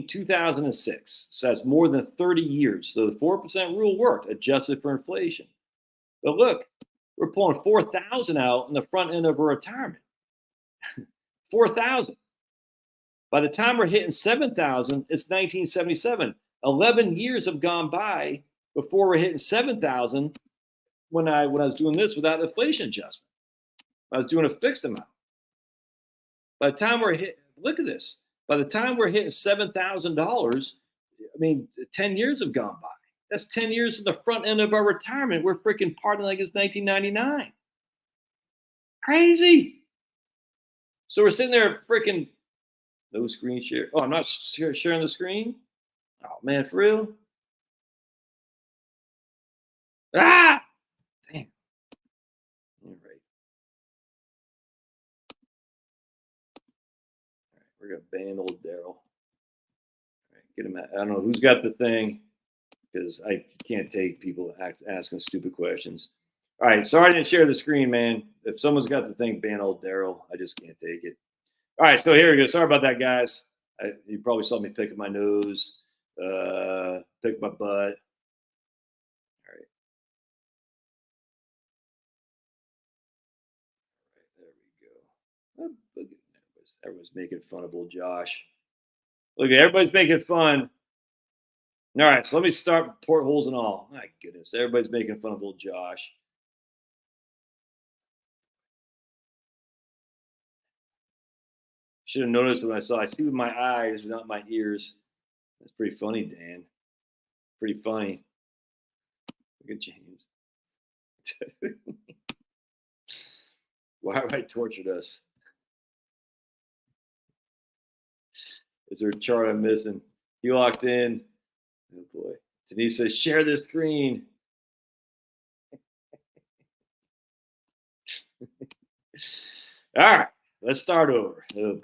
[SPEAKER 1] 2006. So that's more than 30 years. So the 4% rule worked, adjusted for inflation. But look, we're pulling 4,000 out in the front end of our retirement. 4,000. By the time we're hitting 7,000, it's 1977. 11 years have gone by before we're hitting 7,000 when I was doing this without inflation adjustment. I was doing a fixed amount. By the time look at this. By the time we're hitting $7,000, I mean, 10 years have gone by. That's 10 years of the front end of our retirement. We're freaking partying like it's 1999. Crazy. So we're sitting there freaking, no screen share. Oh, I'm not sharing the screen? Oh, man, for real? Ah! Damn. All right. We're going to ban old Daryl. All right, get him out. I don't know who's got the thing, because I can't take people asking stupid questions. All right, sorry I didn't share the screen, man. If someone's got the thing, ban old Daryl. I just can't take it. All right, so here we go. Sorry about that, guys. You probably saw me picking my nose, pick my butt. All right. There we go. Oh, look at everybody's making fun of old Josh. Look at everybody's making fun. All right, so let me start portholes and all. My goodness, everybody's making fun of old Josh. Should have noticed when I see with my eyes, not my ears. That's pretty funny, Dan. Pretty funny. Look at James. Why have I tortured us? Is there a chart I'm missing? He walked in. Oh boy. Denise says, share this screen. All right, let's start over. Oh boy.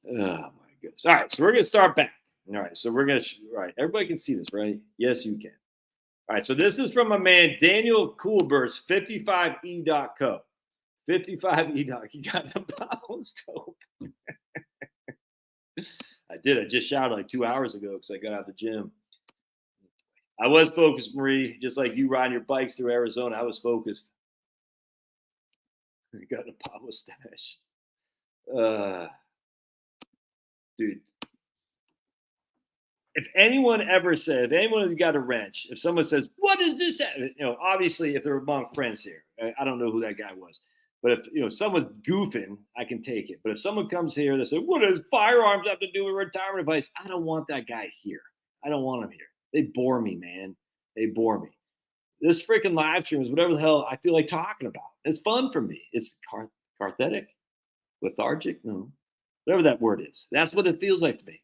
[SPEAKER 1] Oh my goodness. All right, so we're gonna start back. All right, so all right, everybody can see this, right? Yes, you can. All right, so this is from my man Daniel Coolbert's 55e.co. 55e. He got the bottle scope. I did. I just shouted like 2 hours ago because I got out of the gym. I was focused, Marie, just like you riding your bikes through Arizona. I was focused. I got the Pablo stash. Dude. If anyone ever said, if anyone of you got a wrench, if someone says, what is this? Obviously, if they're among friends here, I don't know who that guy was. But if someone's goofing, I can take it. But if someone comes here that says, what does firearms have to do with retirement advice? I don't want that guy here. I don't want him here. They bore me, man. They bore me. This freaking live stream is whatever the hell I feel like talking about. It's fun for me. It's cathartic, lethargic, no, whatever that word is. That's what it feels like to me.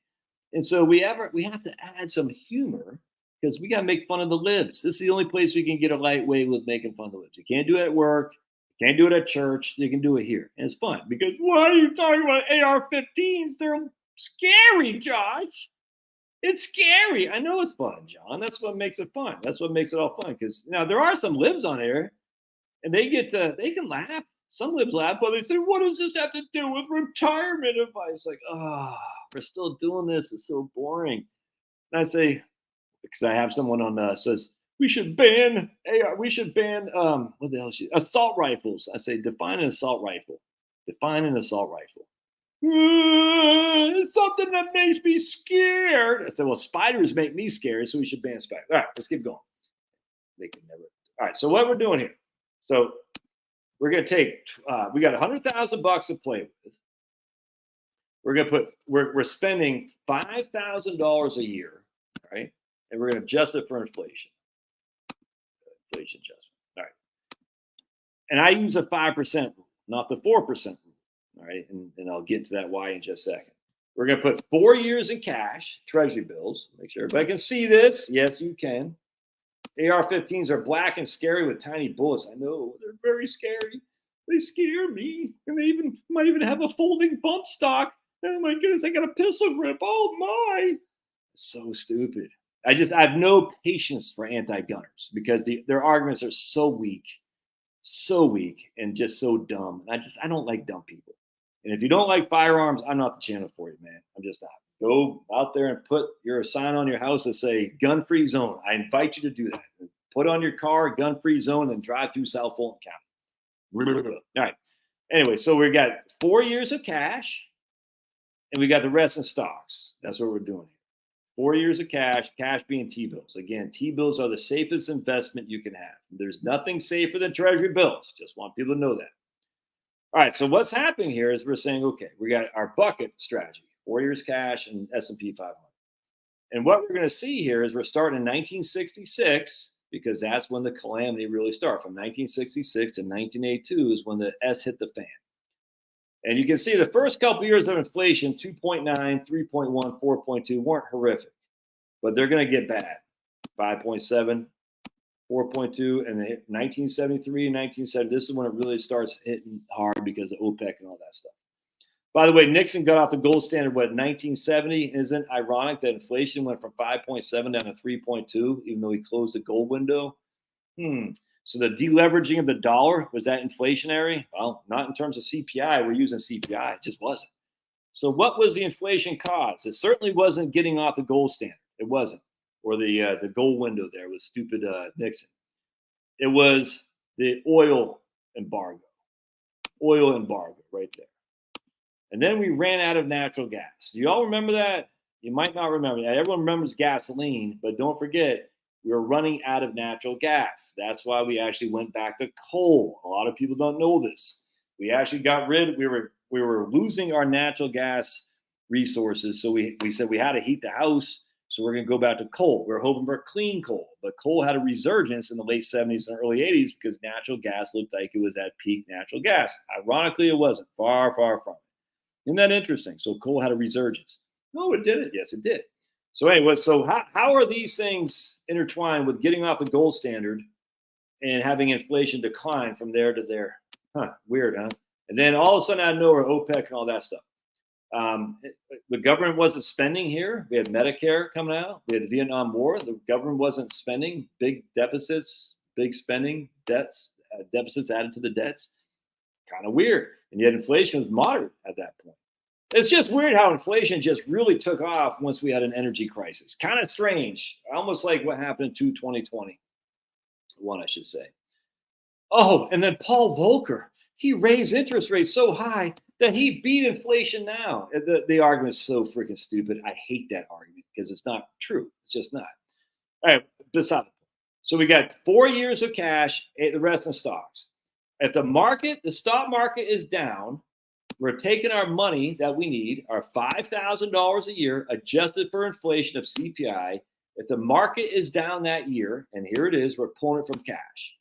[SPEAKER 1] And so we have to add some humor because we got to make fun of the libs. This is the only place we can get a lightweight with making fun of the libs. You can't do it at work. You can't do it at church. You can do it here. And it's fun because why are you talking about AR-15s? They're scary, Josh. It's scary. I know it's fun, John. That's what makes it fun. That's what makes it all fun. Because now there are some libs on here, and they can laugh. Some libs laugh, but they say, "What does this have to do with retirement advice?" Like, we're still doing this. It's so boring. And I say, because I have someone on says we should ban AR. We should ban what the hell? Assault rifles. I say, define an assault rifle. Define an assault rifle. It's something that makes me scared. I said, well, spiders make me scared, so we should ban spiders. All right, let's keep going. They can never. All right, so what we're doing here. So we're going to take, we got $100,000 to play with. We're going to put, we're spending $5,000 a year, right? And we're going to adjust it for inflation. Inflation adjustment. All right. And I use a 5% rule, not the 4% rule. All right, and I'll get to that why in just a second. We're going to put 4 years in cash, treasury bills. Make sure everybody can see this. Yes, you can. AR-15s are black and scary with tiny bullets. I know, they're very scary. They scare me. And they might even have a folding bump stock. Oh my goodness, I got a pistol grip. Oh my. So stupid. I have no patience for anti-gunners because their arguments are so weak. So weak and just so dumb. I don't like dumb people. And if you don't like firearms, I'm not the channel for you, man. I'm just not. Go out there and put your sign on your house that say gun-free zone. I invite you to do that. Put on your car gun-free zone and drive through South Fulton County. All right. Anyway, so we got 4 years of cash and we got the rest in stocks. That's what we're doing here. 4 years of cash being T-bills. Again, T-bills are the safest investment you can have. There's nothing safer than treasury bills. Just want people to know that. All right, so what's happening here is we're saying, okay, we got our bucket strategy, 4 years cash and S&P 500. And what we're going to see here is we're starting in 1966 because that's when the calamity really started. From 1966 to 1982 is when the S hit the fan. And you can see the first couple of years of inflation, 2.9, 3.1, 4.2, weren't horrific, but they're going to get bad. 5.7, 4.2, and 1973 and 1970, this is when it really starts hitting hard because of OPEC and all that stuff. By the way, Nixon got off the gold standard, what, 1970? Isn't it ironic that inflation went from 5.7 down to 3.2, even though he closed the gold window? So the deleveraging of the dollar, was that inflationary? Well, not in terms of CPI. We're using CPI. It just wasn't. So what was the inflation cause? It certainly wasn't getting off the gold standard. It wasn't. Or the gold window there was stupid Nixon. It was the oil embargo. Oil embargo right there. And then we ran out of natural gas. Do you all remember that? You might not remember that. Everyone remembers gasoline, but don't forget, we were running out of natural gas. That's why we actually went back to coal. A lot of people don't know this. We actually got rid. We were losing our natural gas resources, so we said we had to heat the house. So we're going to go back to coal. We were hoping for clean coal, but coal had a resurgence in the late 70s and early 80s because natural gas looked like it was at peak natural gas. Ironically, it wasn't. Far, far from it. Isn't that interesting? So coal had a resurgence. No, it didn't. Yes, it did. So anyway, so how are these things intertwined with getting off the gold standard and having inflation decline from there to there? Weird, huh? And then all of a sudden out of nowhere, OPEC and all that stuff. The government wasn't spending here. We had Medicare coming out. We had the Vietnam War. The government wasn't spending. Big deficits, big spending, debts, deficits added to the debts. Kind of weird. And yet inflation was moderate at that point. It's just weird how inflation just really took off once we had an energy crisis. Kind of strange. Almost like what happened to 2021, I should say. Oh, and then Paul Volcker, he raised interest rates so high that he beat inflation now. The argument is so freaking stupid. I hate that argument because it's not true. It's just not. All right, beside the point. So we got 4 years of cash, the rest in stocks. If the stock market is down, we're taking our money that we need, our $5,000 a year, adjusted for inflation of CPI. If the market is down that year, and here it is, we're pulling it from cash.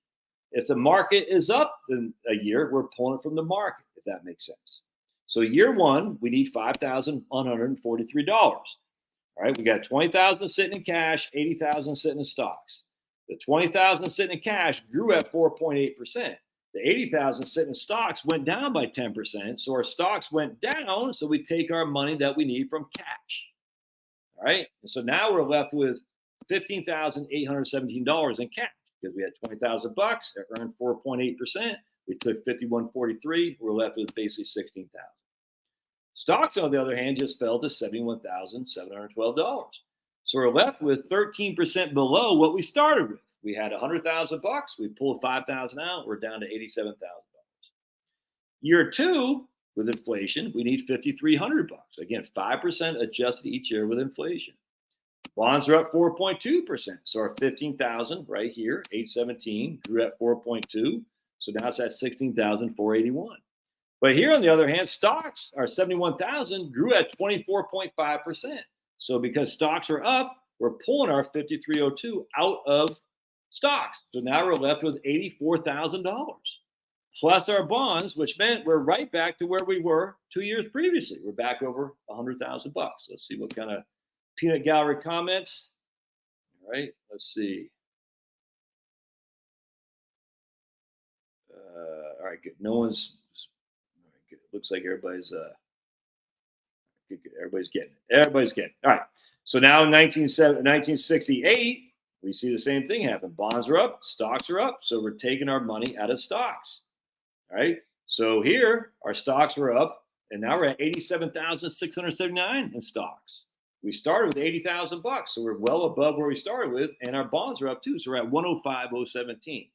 [SPEAKER 1] If the market is up in a year, we're pulling it from the market, if that makes sense. So year one, we need $5,143. All right, we got $20,000 sitting in cash, $80,000 sitting in stocks. The $20,000 sitting in cash grew at 4.8%. The 80,000 sitting in stocks went down by 10%. So our stocks went down. So we take our money that we need from cash. All right. And so now we're left with $15,817 in cash because we had 20,000 bucks. It earned 4.8%. We took 51.43. We're left with basically 16,000. Stocks, on the other hand, just fell to $71,712. So we're left with 13% below what we started with. We had 100,000 bucks. We pulled 5,000 out. We're down to $87,000. Year two, with inflation, we need 5,300 bucks. Again, 5% adjusted each year with inflation. Bonds are up 4.2%. So our 15,000 right here, 817, grew at 4.2. So now it's at 16,481. But here, on the other hand, stocks are 71,000, grew at 24.5%. So because stocks are up, we're pulling our 5,302 out of stocks. So now we're left with $84,000 plus our bonds, which meant we're right back to where we were 2 years previously. We're back over 100,000 bucks. Let's see what kind of peanut gallery comments. All right, let's see. All right, good. No one's. All right, good. Looks like everybody's. Good. Everybody's getting it. Everybody's getting it. All right. So now in 1968, we see the same thing happen. Bonds are up, stocks are up. So we're taking our money out of stocks. All right. So here, our stocks were up, and now we're at 87,679 in stocks. We started with 80,000 bucks, so we're well above where we started with, and our bonds are up too. So we're at 105,017.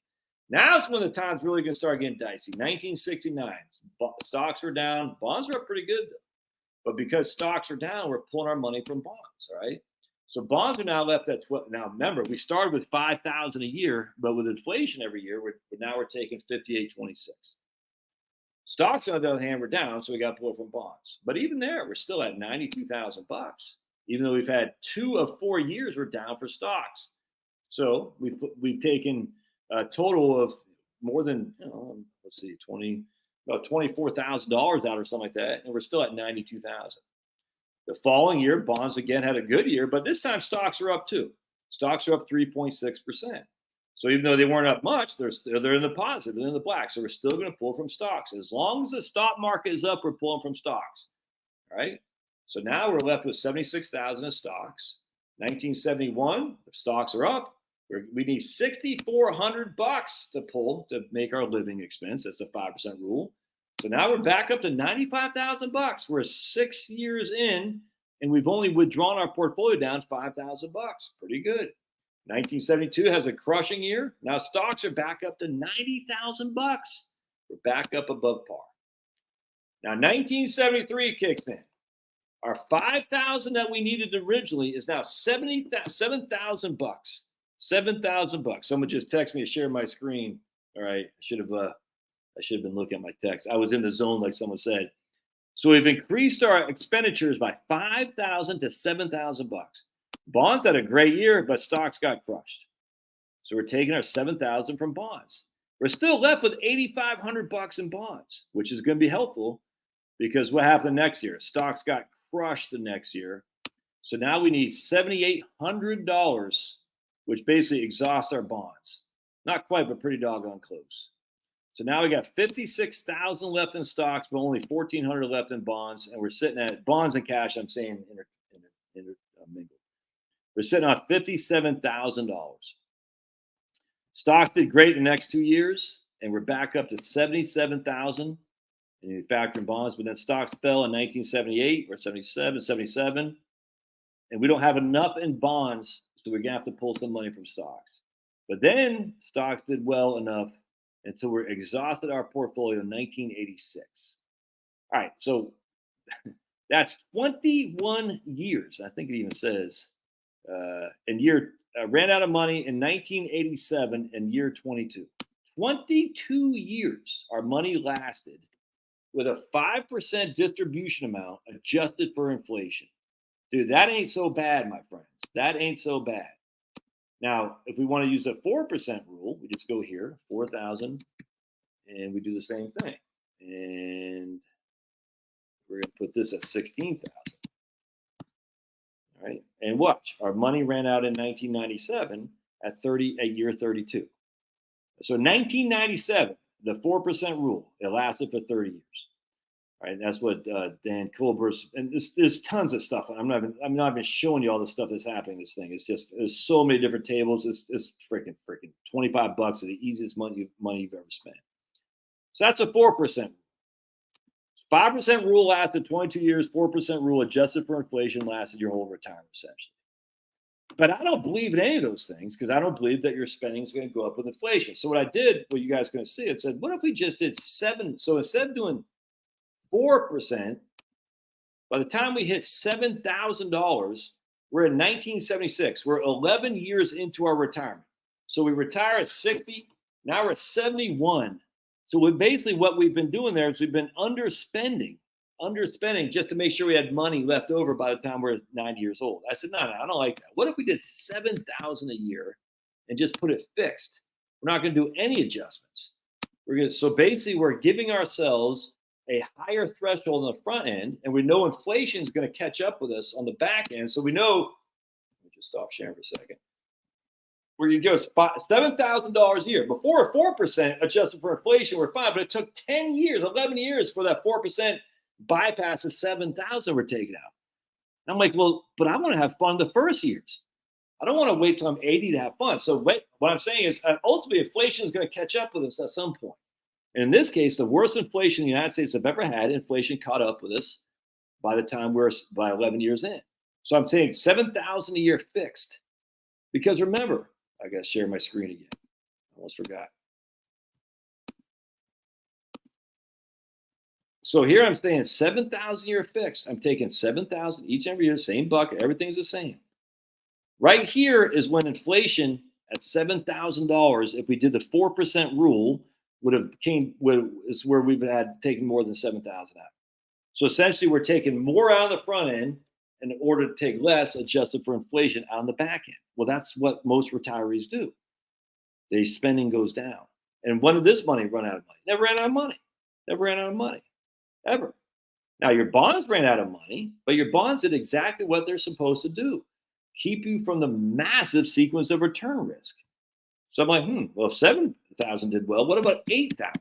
[SPEAKER 1] Now's when the time's really going to start getting dicey. 1969, stocks were down, bonds are up pretty good, though. But because stocks are down, we're pulling our money from bonds. All right. So bonds are now left at 12. Now remember, we started with 5,000 a year, but with inflation every year, we're taking 58.26. Stocks, on the other hand, were down, so we got pulled from bonds. But even there, we're still at 92,000 bucks, even though we've had 2 of 4 years we're down for stocks. So we've taken a total of more than about $24,000 out or something like that, and we're still at 92,000. The following year, bonds again had a good year, but this time stocks are up too. Stocks are up 3.6%. So even though they weren't up much, they're in the positive, they're in the black. So we're still going to pull from stocks. As long as the stock market is up, we're pulling from stocks. All right. So now we're left with 76,000 in stocks. 1971, the stocks are up. We need 6,400 bucks to pull to make our living expense. That's the 5% rule. So now we're back up to 95,000 bucks. We're 6 years in, and we've only withdrawn our portfolio down 5,000 bucks. Pretty good. 1972 has a crushing year. Now stocks are back up to 90,000 bucks. We're back up above par. Now 1973 kicks in. Our 5,000 that we needed originally is now 7,000 bucks. 7,000 bucks. Someone just texted me to share my screen. All right, I should have been looking at my text. I was in the zone, like someone said. So we've increased our expenditures by 5,000 to 7,000 bucks. Bonds had a great year, but stocks got crushed. So we're taking our 7,000 from bonds. We're still left with 8,500 bucks in bonds, which is going to be helpful because what happened next year? Stocks got crushed the next year. So now we need $7,800, which basically exhausts our bonds. Not quite, but pretty doggone close. So now we got 56,000 left in stocks, but only 1,400 left in bonds, and we're sitting at bonds and cash. I'm saying intermingled. We're sitting on $57,000. Stocks did great in the next 2 years, and we're back up to 77,000. And you factor in bonds, but then stocks fell in 1978 or 77, and we don't have enough in bonds, so we're gonna have to pull some money from stocks. But then stocks did well enough until we exhausted our portfolio in 1986. All right, so that's 21 years. I think it even says ran out of money in 1987 and year 22. 22 years our money lasted with a 5% distribution amount adjusted for inflation. Dude, that ain't so bad, my friends. That ain't so bad. Now, if we want to use a 4% rule, we just go here, 4,000, and we do the same thing. And we're going to put this at 16,000. All right. And watch, our money ran out in 1997 at year 32. So 1997, the 4% rule, it lasted for 30 years. All right, that's what Dan Colbert's, and there's tons of stuff. I'm not even showing you all the stuff that's happening in this thing. It's just, there's so many different tables. It's freaking $25 is the easiest money you've ever spent. So that's a 4%. 5% rule lasted 22 years. 4% rule adjusted for inflation lasted your whole retirement, essentially. But I don't believe in any of those things because I don't believe that your spending is going to go up with inflation. So what I did, what you guys are going to see, I said, what if we just did 7? So instead of doing 4%, by the time we hit $7,000, we're in 1976. We're 11 years into our retirement. So we retire at 60. Now we're at 71. So what we've been doing there is we've been underspending just to make sure we had money left over by the time we're 90 years old. I said, no, I don't like that. What if we did 7,000 a year and just put it fixed? We're not going to do any adjustments. So basically we're giving ourselves a higher threshold on the front end, and we know inflation is going to catch up with us on the back end. So we know, let me just stop sharing for a second. We're going to give us $7,000 a year. Before 4% adjusted for inflation, we're fine, but it took 10 years, 11 years for that 4% bypass the 7,000 we're taking out. And I'm like, well, but I want to have fun the first years. I don't want to wait till I'm 80 to have fun. So what I'm saying is ultimately inflation is going to catch up with us at some point. And in this case, the worst inflation the United States have ever had, inflation caught up with us by the time we're by 11 years in. So I'm saying 7,000 a year fixed. Because remember, I got to share my screen again. I almost forgot. So here I'm saying 7,000 a year fixed. I'm taking 7,000 each and every year, same bucket, everything's the same. Right here is when inflation at $7,000, if we did the 4% rule, is where we've had taken more than 7,000 out. So essentially, we're taking more out of the front end in order to take less, adjusted for inflation, out on the back end. Well, that's what most retirees do. Their spending goes down. And when did this money run out of money? Never ran out of money. Never ran out of money, ever. Now, your bonds ran out of money, but your bonds did exactly what they're supposed to do. Keep you from the massive sequence of return risk. So I'm like, well, if 7,000 did well, what about 8,000?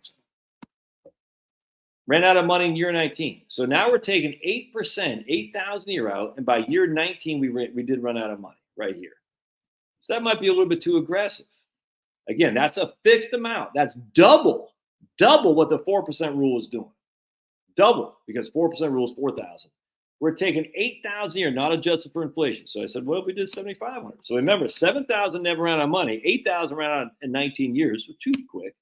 [SPEAKER 1] Ran out of money in year 19. So now we're taking 8%, 8,000 a year out. And by year 19, we did run out of money right here. So that might be a little bit too aggressive. Again, that's a fixed amount. That's double what the 4% rule is doing. Double, because 4% rule is 4,000. We're taking 8,000 a year, not adjusted for inflation. So I said, what if we did 7,500? So remember, 7,000 never ran out of money. 8,000 ran out in 19 years, too quick.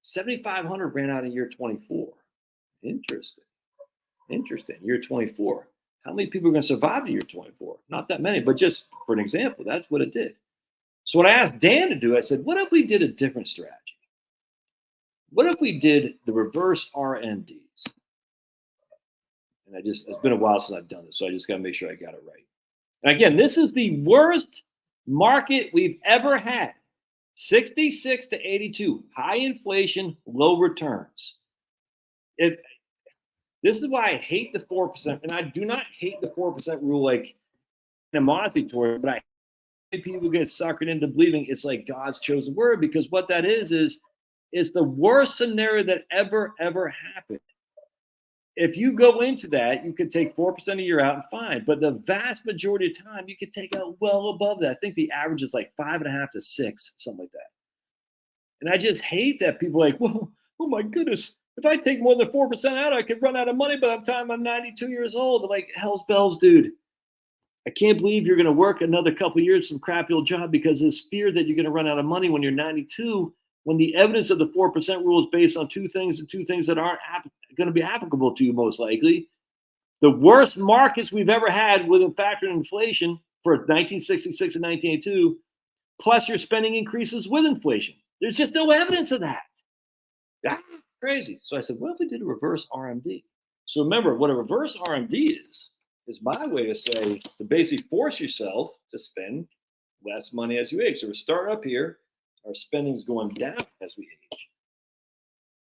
[SPEAKER 1] 7,500 ran out in year 24. Interesting. Year 24. How many people are going to survive to year 24? Not that many, but just for an example, that's what it did. So what I asked Dan to do, I said, what if we did a different strategy? What if we did the reverse RMDs? And it's been a while since I've done this, so I just got to make sure I got it right. And again, this is the worst market we've ever had. 66 to 82, high inflation, low returns. This is why I hate the 4%, and I do not hate the 4% rule like animosity toward it, but I hate people get suckered into believing it's like God's chosen word, because what that is it's the worst scenario that ever happened. If you go into that, you could take 4% a year out and fine. But the vast majority of time, you could take out well above that. I think the average is like 5.5 to 6, something like that. And I just hate that people are like, whoa, oh my goodness, if I take more than 4% out, I could run out of money by the time I'm 92 years old. I'm like, hell's bells, dude. I can't believe you're going to work another couple of years, some crappy old job, because there's fear that you're going to run out of money when you're 92, when the evidence of the 4% rule is based on two things that aren't going to be applicable to you, most likely. The worst markets we've ever had with factored inflation for 1966 and 1982, plus your spending increases with inflation. There's just no evidence of that. That's crazy. So I said, what if we did a reverse RMD? So remember, what a reverse RMD is my way to say, to basically force yourself to spend less money as you age. So we start up here. Our spending is going down as we age.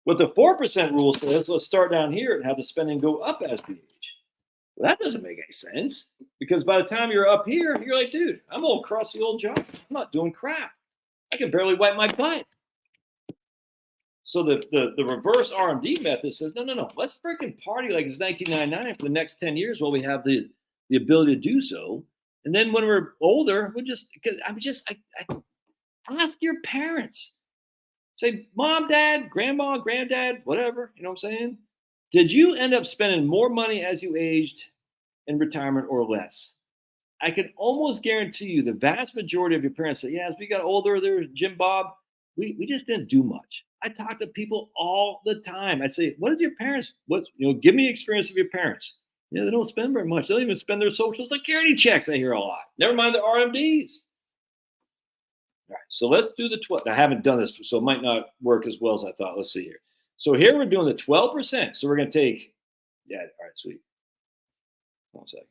[SPEAKER 1] What the 4% rule says, let's start down here and have the spending go up as we age. Well, that doesn't make any sense, because by the time you're up here, you're like, dude, I'm old crusty old job. I'm not doing crap. I can barely wipe my butt. So the reverse RMD method says, no, let's freaking party like it's 1999 for the next 10 years while we have the ability to do so. And then when we're older, ask your parents. Say, mom, dad, grandma, granddad, whatever, you know what I'm saying? Did you end up spending more money as you aged in retirement or less? I can almost guarantee you the vast majority of your parents say, yeah, as we got older, there's Jim Bob, we just didn't do much. I talk to people all the time. I say, what did your parents, give me experience of your parents. Yeah, they don't spend very much. They don't even spend their Social Security checks, I hear a lot. Never mind the RMDs. All right, so let's do the 12. I haven't done this, so it might not work as well as I thought. Let's see here. So here we're doing the 12%. So we're going to take, all right, sweet. 1 second.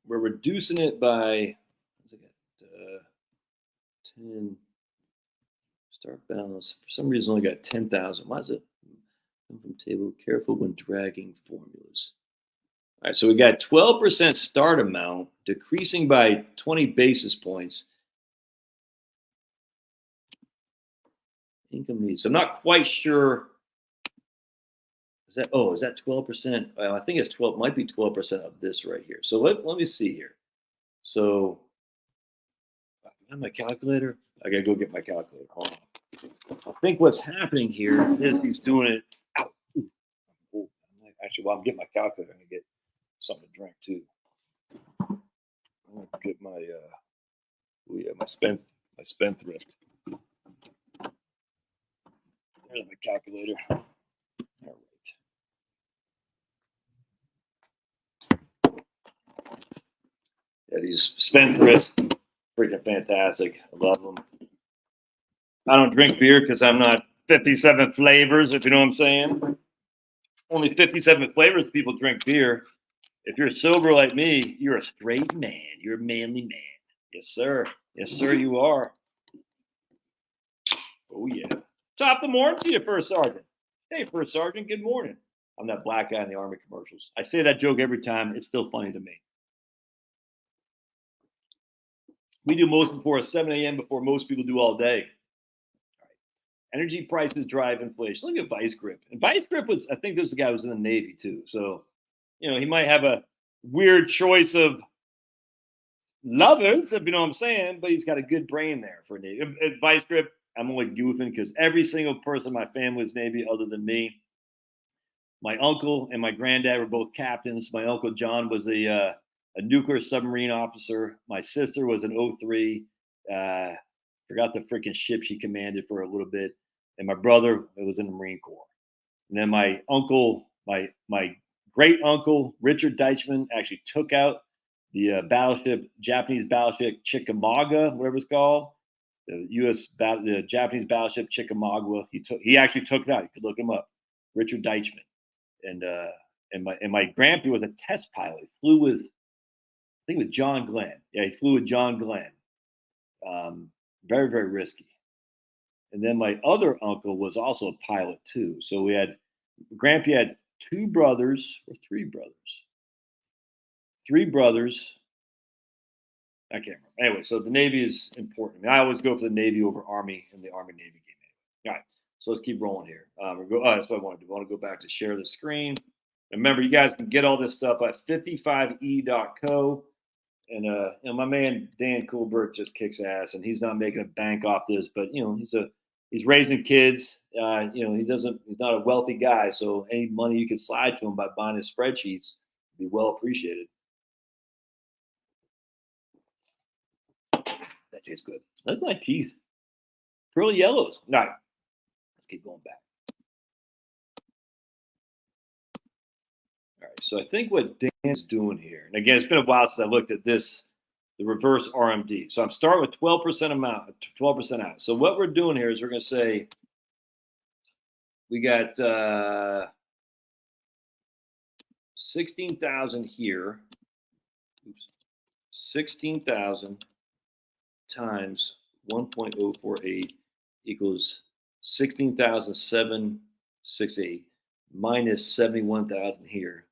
[SPEAKER 1] We're reducing it by 10. Start balance. For some reason, only got 10,000. Why is it? From table. Careful when dragging formulas. All right, so we got 12% start amount decreasing by 20 basis points. Income needs. I'm not quite sure. is that 12%? Well, I think it's 12, might be 12% of this right here. So let me see here. So, I have my calculator. I gotta go get my calculator. Hold on. I think what's happening here is he's doing it. Ow. Oh, actually, while I'm getting my calculator, I'm gonna get something to drink too. I'm gonna get my my spendthrift. There's my calculator. All right. Yeah, these spendthrifts, freaking fantastic. I love them. I don't drink beer because I'm not 57 flavors, if you know what I'm saying. Only 57 flavors people drink beer. If you're sober like me, you're a straight man. You're a manly man. Yes, sir. Yes, sir, you are. Oh, yeah. Top of the morning to you, First Sergeant. Hey, First Sergeant, good morning. I'm that black guy in the Army commercials. I say that joke every time. It's still funny to me. We do most before 7 a.m. before most people do all day. All right. Energy prices drive inflation. Look at Vice Grip. And Vice Grip was, I think this was the guy who was in the Navy too. So, he might have a weird choice of lovers, if you know what I'm saying, but he's got a good brain there for Navy. At Vice Grip, I'm only goofing because every single person in my family was Navy other than me. My uncle and my granddad were both captains. My uncle John was a nuclear submarine officer. My sister was an 03. Forgot the freaking ship she commanded for a little bit. And my brother was in the Marine Corps. And then my uncle, my great uncle, Richard Deichmann, actually took out the Japanese battleship Chickamauga, whatever it's called. The Japanese battleship Chickamauga. He actually took it out. You could look him up. Richard Deichmann. And my grandpa was a test pilot. He flew with, I think, with John Glenn. Yeah, he flew with John Glenn. Very, very risky. And then my other uncle was also a pilot too. So grandpa had two brothers or three brothers. Three brothers. I can't remember. Anyway, so the Navy is important. I always go for the Navy over Army in the Army-Navy game. All right, so let's keep rolling here. That's what I want to do. I want to go back to share the screen. Remember, you guys can get all this stuff at 55e.co. And my man Dan Coolbert just kicks ass, and he's not making a bank off this, but he's raising kids. He's not a wealthy guy, so any money you can slide to him by buying his spreadsheets would be well appreciated. That tastes good. That's my teeth. Pearly yellows. All right. Let's keep going back. All right. So I think what Dan's doing here, and again, it's been a while since I looked at this, the reverse RMD. So I'm starting with 12% amount, 12% out. So what we're doing here is we're going to say we got 16,000 here. Oops. 16,000 times 1.048 equals 16,768 minus 71,000 here,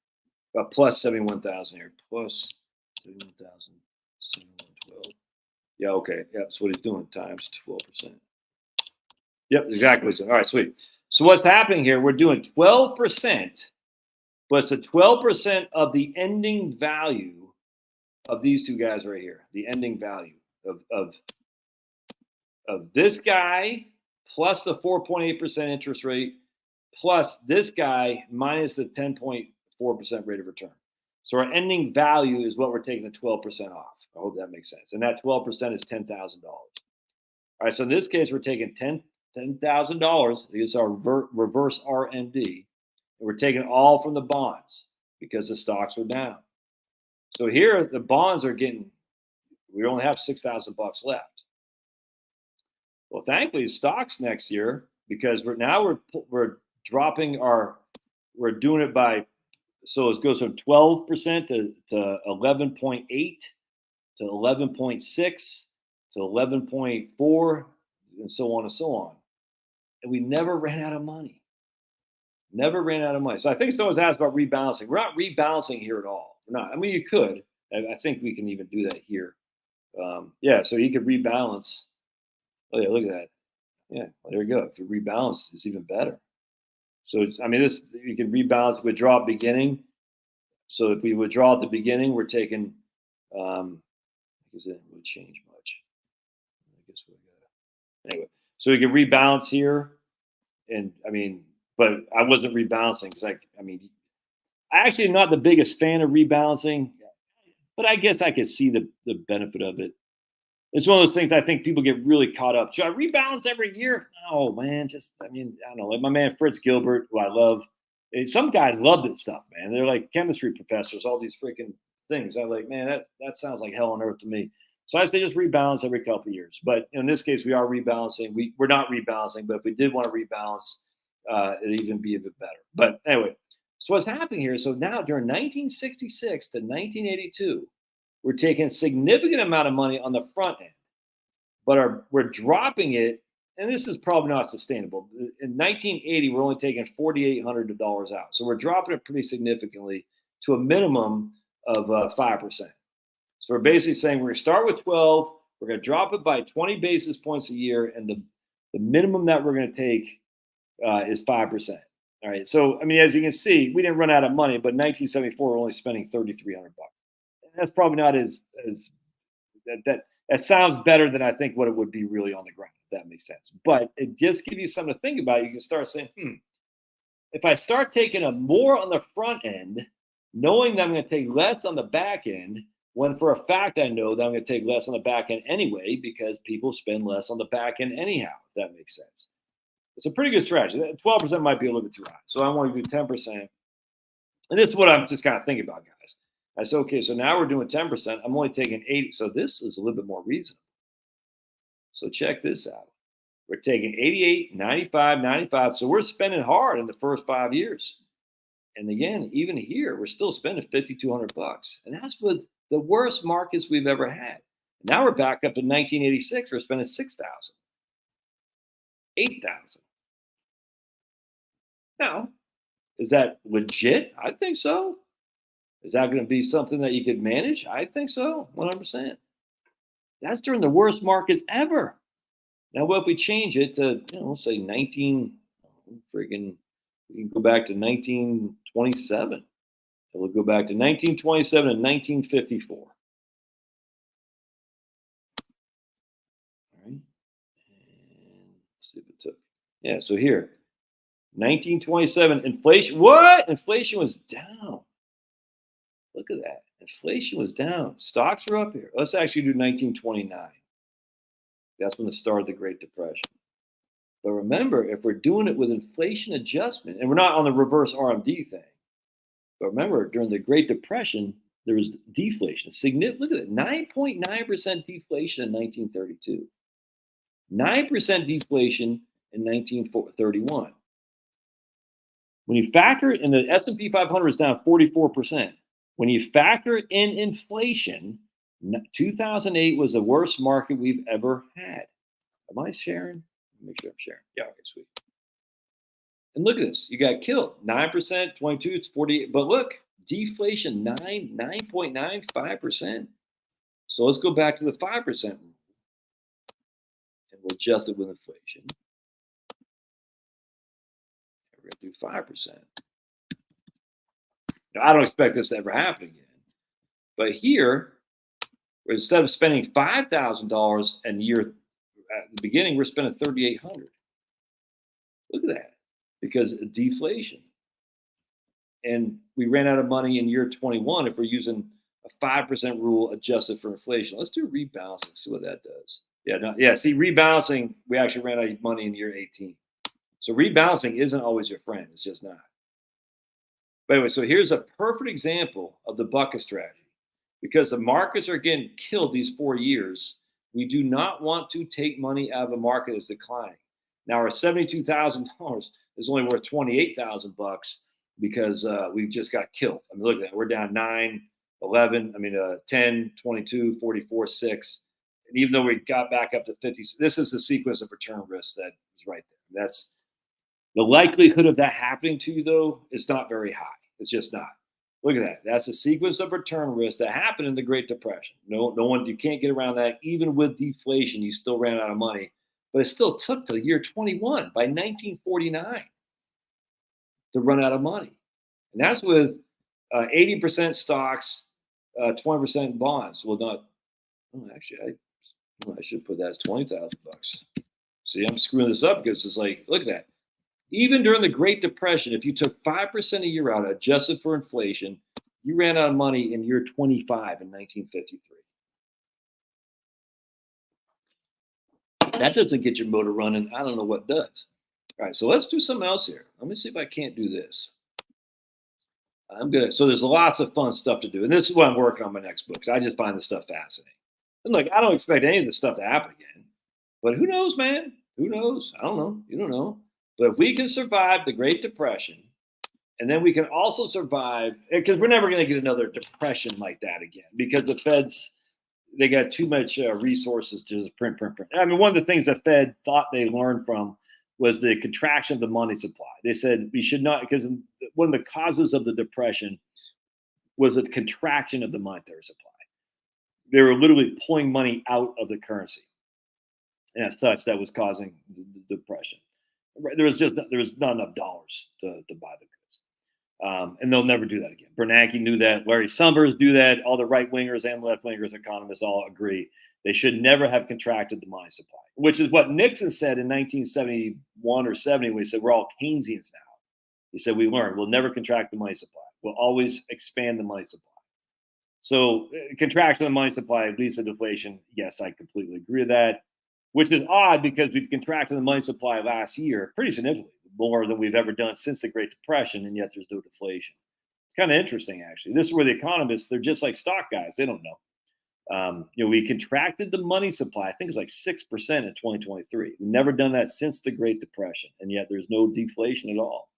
[SPEAKER 1] plus 71,000 here, plus 71,712. Yeah, okay. Yeah, that's what he's doing, times 12%. Yep, exactly. All right, sweet. So what's happening here, we're doing 12%, but it's the 12% of the ending value of these two guys right here, the ending value of this guy plus the 4.8% interest rate plus this guy minus the 10.4% rate of return. So our ending value is what we're taking the 12% off. I hope that makes sense. And that 12% is $10,000. All right, so in this case, we're taking $10,000. It's our reverse RMD. And we're taking all from the bonds because the stocks are down. So here, the bonds are we only have $6,000 left. Well, thankfully, stocks next year, because we're dropping we're doing it by, so it goes from 12% to 11.8 to 11.6 to 11.4 and so on and so on. And we never ran out of money. Never ran out of money. So I think someone's asked about rebalancing. We're not rebalancing here at all. We're not. I mean, you could. I think we can even do that here. Yeah, so you could rebalance. Oh, yeah, look at that. Yeah, well, there you go. If you rebalance, it's even better. So I mean, this you can rebalance withdraw at beginning. So if we withdraw at the beginning, we're taking because it would change much. I guess we got anyway. So we can rebalance here, and I mean, but I wasn't rebalancing because I mean, I actually am not the biggest fan of rebalancing, but I guess I could see the benefit of it. It's one of those things I think people get really caught up. Should I rebalance every year? No, man. Just I mean, I don't know. Like my man Fritz Gilbert, who I love. Some guys love this stuff, man. They're like chemistry professors, all these freaking things. I'm like, man, that sounds like hell on earth to me. So I say just rebalance every couple of years. But in this case, we are rebalancing. We're not rebalancing, but if we did want to rebalance, it'd even be a bit better. But anyway, so what's happening here? So now during 1966 to 1982, we're taking a significant amount of money on the front end, but we're dropping it. And this is probably not sustainable. In 1980, we're only taking $4,800 out. So we're dropping it pretty significantly to a minimum of 5%. So we're basically saying we're going to start with 12, we're going to drop it by 20 basis points a year, and the minimum that we're going to take is 5%. All right. So, I mean, as you can see, we didn't run out of money, but in 1974, we're only spending $3,300. That's probably not as that sounds better than I think what it would be really on the ground, if that makes sense. But it just gives you something to think about. You can start saying, if I start taking more on the front end, knowing that I'm going to take less on the back end, when for a fact I know that I'm going to take less on the back end anyway, because people spend less on the back end anyhow, if that makes sense. It's a pretty good strategy. 12% might be a little bit too high. So I want to do 10%. And this is what I'm just kind of thinking about, guys. I said, okay, so now we're doing 10%. I'm only taking 80. So this is a little bit more reasonable. So check this out. We're taking 88, 95, 95. So we're spending hard in the first 5 years. And again, even here, we're still spending $5,200. And that's with the worst markets we've ever had. Now we're back up to 1986. We're spending $6,000, $8,000. Now, is that legit? I think so. Is that going to be something that you could manage? I think so, 100%. That's during the worst markets ever. Now, what if we change it to, let's say 19, we can go back to 1927. And we'll go back to 1927 and 1954. All right. And let's see if it took. Yeah, so here, 1927, inflation. What? Inflation was down. Look at that. Inflation was down. Stocks are up here. Let's actually do 1929. That's when it started the Great Depression. But remember, if we're doing it with inflation adjustment, and we're not on the reverse RMD thing, but remember, during the Great Depression, there was deflation. Significant. Look at it, 9.9% deflation in 1932. 9% deflation in 1931. When you factor in the S&P 500 is down 44%. When you factor in inflation, 2008 was the worst market we've ever had. Am I sharing? Make sure I'm sharing. Yeah, okay, sweet. And look at this. You got killed. 9%, 22, it's 48. But look, deflation 9.95%. So let's go back to the 5% rule. And we'll adjust it with inflation. We're going to do 5%. Now, I don't expect this to ever happen again. But here, instead of spending $5,000 a year at the beginning, we're spending $3,800. Look at that, because of deflation. And we ran out of money in year 21 if we're using a 5% rule adjusted for inflation. Let's do rebalancing, see what that does. See, rebalancing, we actually ran out of money in year 18. So rebalancing isn't always your friend. It's just not. But anyway, so here's a perfect example of the bucket strategy. Because the markets are getting killed these 4 years, we do not want to take money out of a market that's declining. Now, our $72,000 is only worth $28,000 because we just got killed. I mean, look at that. We're down 9, 11, 10, 22, 44, 6. And even though we got back up to 50, this is the sequence of return risk that is right there. That's the likelihood of that happening to you, though, is not very high. It's just not. Look at that. That's a sequence of return risk that happened in the Great Depression. No one, you can't get around that. Even with deflation, you still ran out of money. But it still took till year 21 by 1949. to run out of money. And that's with 80% stocks, 20% bonds. Well, not, oh, actually, I should put that as $20,000. See, I'm screwing this up because it's like, look at that. Even during the Great Depression, if you took 5% a year out, adjusted for inflation, you ran out of money in year 25 in 1953. That doesn't get your motor running. I don't know what does. All right, so let's do something else here. Let me see if I can't do this. I'm good. So there's lots of fun stuff to do. And this is what I'm working on my next book. I just find this stuff fascinating. And look, I don't expect any of this stuff to happen again. But who knows, man? Who knows? I don't know. You don't know. But if we can survive the Great Depression, and then we can also survive, because we're never going to get another depression like that again, because the Feds, they got too much resources to just print. I mean, one of the things the Fed thought they learned from was the contraction of the money supply. They said we should not, because one of the causes of the depression was the contraction of the monetary supply. They were literally pulling money out of the currency. And as such, that was causing the depression. There was not enough dollars to buy the goods. And they'll never do that again. Bernanke knew that. Larry Summers knew that. All the right wingers and left wingers, economists all agree. They should never have contracted the money supply, which is what Nixon said in 1971 or 70 when he said, we're all Keynesians now. He said, we learned we'll never contract the money supply. We'll always expand the money supply. So contraction of the money supply leads to deflation. Yes, I completely agree with that, which is odd because we've contracted the money supply last year pretty significantly, more than we've ever done since the Great Depression, and yet there's no deflation. It's kind of interesting, actually. This is where the economists, they're just like stock guys. They don't know. We contracted the money supply, I think it's like 6% in 2023. We've never done that since the Great Depression, and yet there's no deflation at all.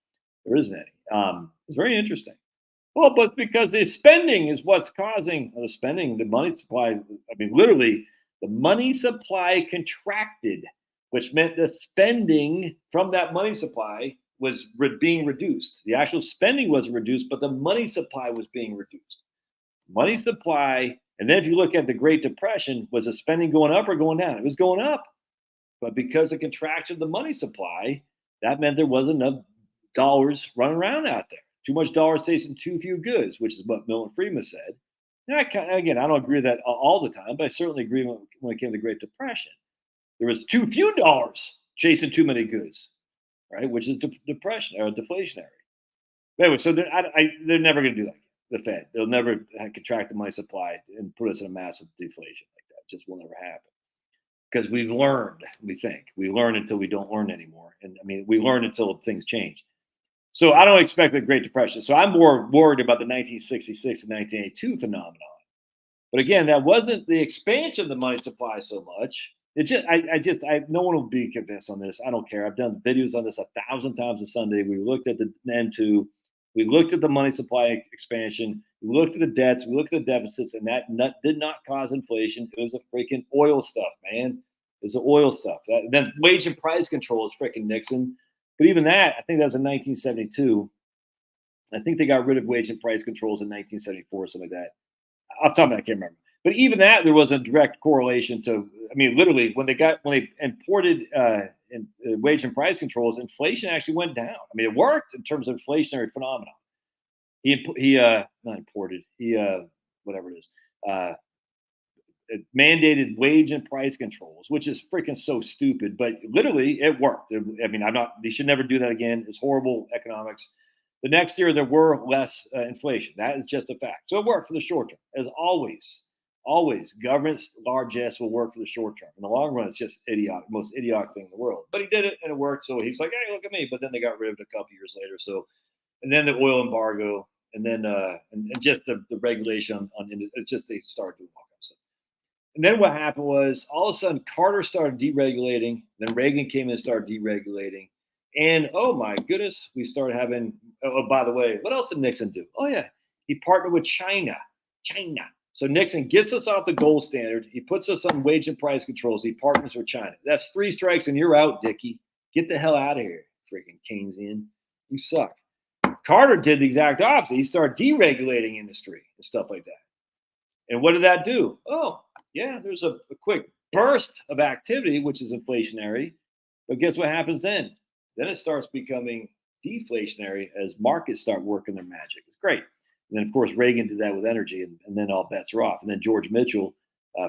[SPEAKER 1] There isn't any. It's very interesting. Well, but because the spending is what's causing the spending, the money supply. I mean, literally, the money supply contracted, which meant the spending from that money supply was being reduced. The actual spending wasn't reduced, but the money supply was being reduced. Money supply, and then if you look at the Great Depression, was the spending going up or going down? It was going up. But because of the contraction of the money supply, that meant there wasn't enough dollars running around out there. Too much dollars chasing too few goods, which is what Milton Friedman said. And again, I don't agree with that all the time, but I certainly agree when it came to the Great Depression. There was too few dollars chasing too many goods, right? Which is depression or deflationary. Anyway, so they're never going to do that. The Fed, they'll never contract the money supply and put us in a massive deflation like that. It just will never happen. Because we've learned, we learn until we don't learn anymore. And I mean, we learn until things change. So I don't expect the Great Depression. So I'm more worried about the 1966 and 1982 phenomenon. But again, that wasn't the expansion of the money supply so much. No one will be convinced on this. I don't care. I've done videos on this 1,000 times a Sunday. We looked at the N2. We looked at the money supply expansion. We looked at the debts. We looked at the deficits, and that did not cause inflation. It was the freaking oil stuff, man. It was the oil stuff. Then wage and price control is freaking Nixon. But even that, I think that was in 1972. I think they got rid of wage and price controls in 1974, something like that. Off the top of my head, I can't remember. But even that, there was a direct correlation to. I mean, literally, when they imported wage and price controls, inflation actually went down. I mean, it worked in terms of inflationary phenomenon. He not imported. Whatever it is. It mandated wage and price controls, which is freaking so stupid, but literally it worked. I mean, they should never do that again. It's horrible economics. The next year there were less inflation. That is just a fact. So it worked for the short term. As always, government's largesse will work for the short term. In the long run, it's just idiotic, most idiotic thing in the world. But he did it and it worked. So he's like, hey, look at me. But then they got rid of it a couple years later. So, and then the oil embargo, and then and just the regulation on it's just they started doing all kinds of stuff. And then what happened was all of a sudden Carter started deregulating. Then Reagan came in and started deregulating. And oh my goodness, we started having, oh, by the way, what else did Nixon do? Oh yeah, he partnered with China. So Nixon gets us off the gold standard. He puts us on wage and price controls. He partners with China. That's 3 strikes and you're out, Dickie. Get the hell out of here, freaking Keynesian. You suck. Carter did the exact opposite. He started deregulating industry and stuff like that. And what did that do? Oh, yeah, there's a quick burst of activity, which is inflationary. But guess what happens then? Then it starts becoming deflationary as markets start working their magic. It's great. And then, of course, Reagan did that with energy, and then all bets are off. And then George Mitchell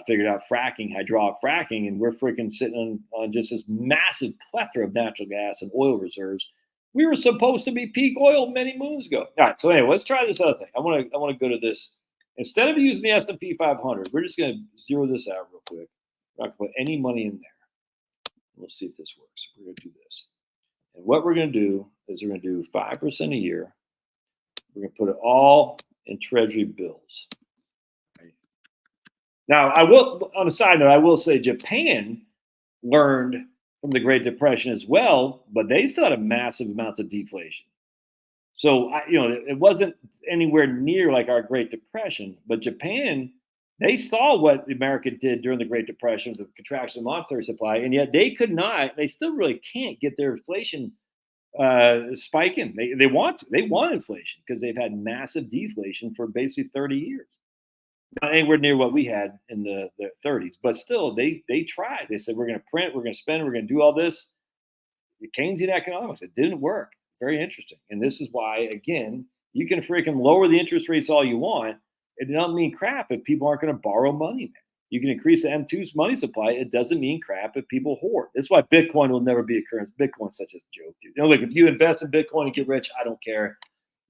[SPEAKER 1] figured out fracking, hydraulic fracking, and we're freaking sitting on just this massive plethora of natural gas and oil reserves. We were supposed to be peak oil many moons ago. All right, so anyway, let's try this other thing. I want to go to this. Instead of using the S&P 500, we're just going to zero this out real quick. We're not going to put any money in there. Let's see if this works. We're going to do this. And what we're going to do is we're going to do 5% a year. We're going to put it all in Treasury bills. Right? Now, I will, on a side note, I will say Japan learned from the Great Depression as well, but they still had massive amounts of deflation. So, it wasn't anywhere near like our Great Depression, but Japan, they saw what America did during the Great Depression, the contraction of monetary supply, and yet they still really can't get their inflation spiking. They want inflation because they've had massive deflation for basically 30 years. Not anywhere near what we had in the 30s, but still they tried. They said, we're going to print, we're going to spend, we're going to do all this. The Keynesian economics, it didn't work. Very interesting. And this is why, again, you can freaking lower the interest rates all you want. It doesn't mean crap if people aren't going to borrow money, man. You can increase the M2's money supply. It doesn't mean crap if people hoard. That's why Bitcoin will never be a currency. Bitcoin's such a joke, dude. Look, if you invest in Bitcoin and get rich, I don't care.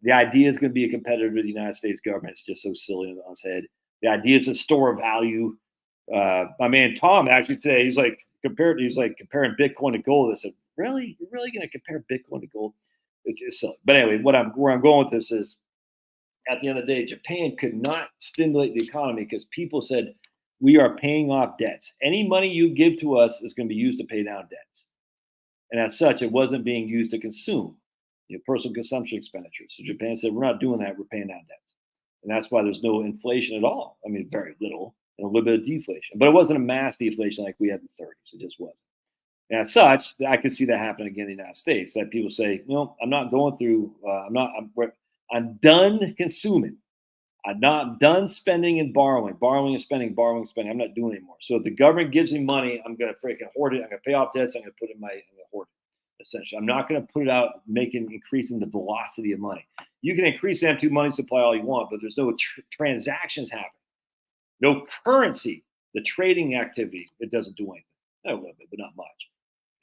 [SPEAKER 1] The idea is going to be a competitor to the United States government. It's just so silly on its head. The idea is a store of value. My man Tom actually today, he's like comparing Bitcoin to gold. I said, really? You're really going to compare Bitcoin to gold? It's just silly. But anyway, where I'm going with this is, at the end of the day, Japan could not stimulate the economy because people said, we are paying off debts. Any money you give to us is going to be used to pay down debts. And as such, it wasn't being used to consume, personal consumption expenditures. So Japan said, we're not doing that. We're paying down debts. And that's why there's no inflation at all. I mean, very little, and a little bit of deflation. But it wasn't a mass deflation like we had in the 30s. It just wasn't. And as such, I could see that happen again in the United States. That people say, I'm not going through. I'm done consuming. I'm not done spending and borrowing and spending. I'm not doing it anymore. So if the government gives me money, I'm going to freaking hoard it. I'm going to pay off debts. I'm going to put it I'm going to hoard it. Essentially, I'm not going to put it out, increasing the velocity of money. You can increase the M2 money supply all you want, but there's no transactions happening. No currency. The trading activity, it doesn't do anything. A little bit, but not much.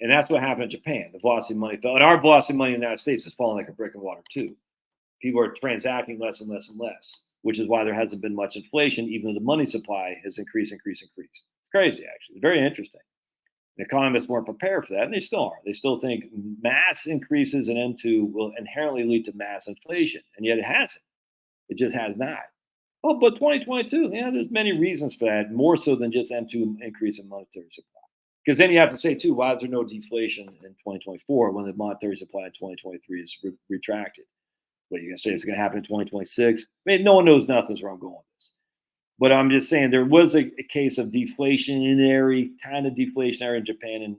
[SPEAKER 1] And that's what happened in Japan. The velocity of money fell. And our velocity of money in the United States is falling like a brick in water, too. People are transacting less and less and less, which is why there hasn't been much inflation, even though the money supply has increased. It's crazy, actually. It's very interesting. And economists weren't prepared for that, and they still are. They still think mass increases in M2 will inherently lead to mass inflation, and yet it hasn't. It just has not. Oh, but 2022, there's many reasons for that, more so than just M2 increase in monetary supply. Because then you have to say, too, why is there no deflation in 2024 when the monetary supply in 2023 is retracted? What, you're going to say it's going to happen in 2026? I mean, no one knows nothing's where I'm going with this. But I'm just saying there was a case of deflationary, kind of deflationary in Japan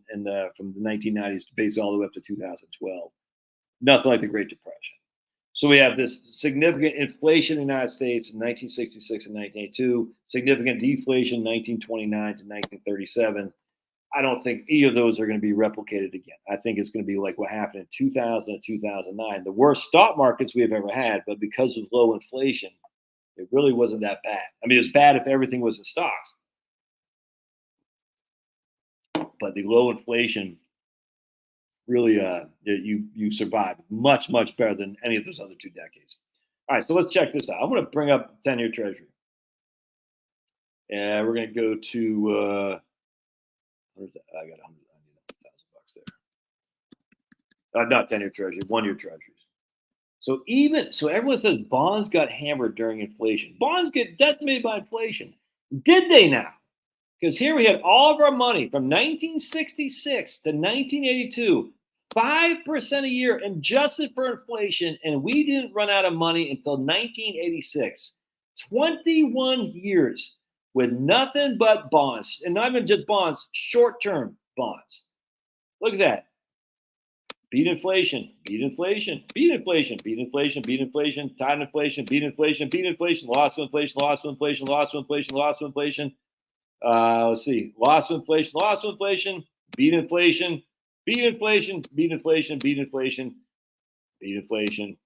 [SPEAKER 1] from the 1990s basically all the way up to 2012. Nothing like the Great Depression. So we have this significant inflation in the United States in 1966 and 1982, significant deflation 1929 to 1937. I don't think either of those are going to be replicated again. I think it's going to be like what happened in 2000 and 2009, the worst stock markets we have ever had, but because of low inflation, it really wasn't that bad. I mean, it was bad if everything was in stocks, but the low inflation really, you survived much, much better than any of those other 2 decades. All right, so let's check this out. I'm going to bring up 10-year Treasury. And we're going to go to, where's that? I got $100,000 there. Not 10-year Treasury, 1-year Treasuries. So everyone says bonds got hammered during inflation. Bonds get decimated by inflation. Did they now? Because here we had all of our money from 1966 to 1982, 5% a year adjusted for inflation, and we didn't run out of money until 1986. 21 years with nothing but bonds, and not even just bonds, short-term bonds. Look at that. Beat inflation, beat inflation, beat inflation, beat inflation, beat inflation, tied inflation, beat inflation, beat inflation, loss of inflation, loss of inflation, loss of inflation, loss of inflation. Let's see, loss of inflation, beat inflation, beat inflation, beat inflation, beat inflation. beat inflation.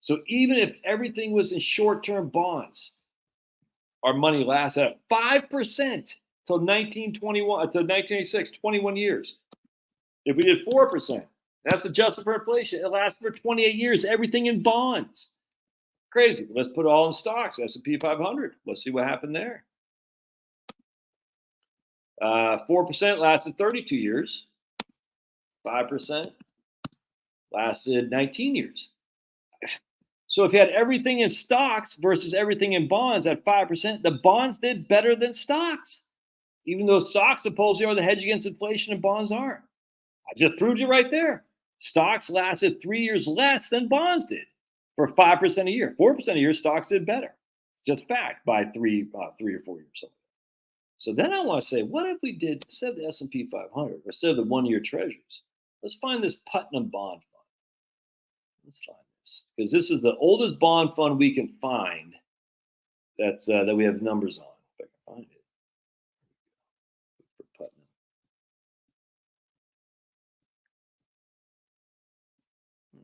[SPEAKER 1] So even if everything was in short-term bonds, our money lasts at 5% till 1921, until 1986, 21 years. If we did 4%, that's adjusted for inflation. It lasts for 28 years. Everything in bonds. Crazy. Let's put it all in stocks. S&P 500. Let's see what happened there. 4% lasted 32 years. 5% lasted 19 years. So if you had everything in stocks versus everything in bonds at 5%, the bonds did better than stocks, even though stocks supposedly are the hedge against inflation and bonds aren't. I just proved it right there. Stocks lasted 3 years less than bonds did for 5% a year. 4% a year, stocks did better. Just fact by 3 or 4 years. So then I want to say, what if we did, instead of the S&P 500, or instead of the 1-year treasuries, let's find this Putnam bond fund. Let's find this, because this is the oldest bond fund we can find that we have numbers on. If I can find it. For Putnam.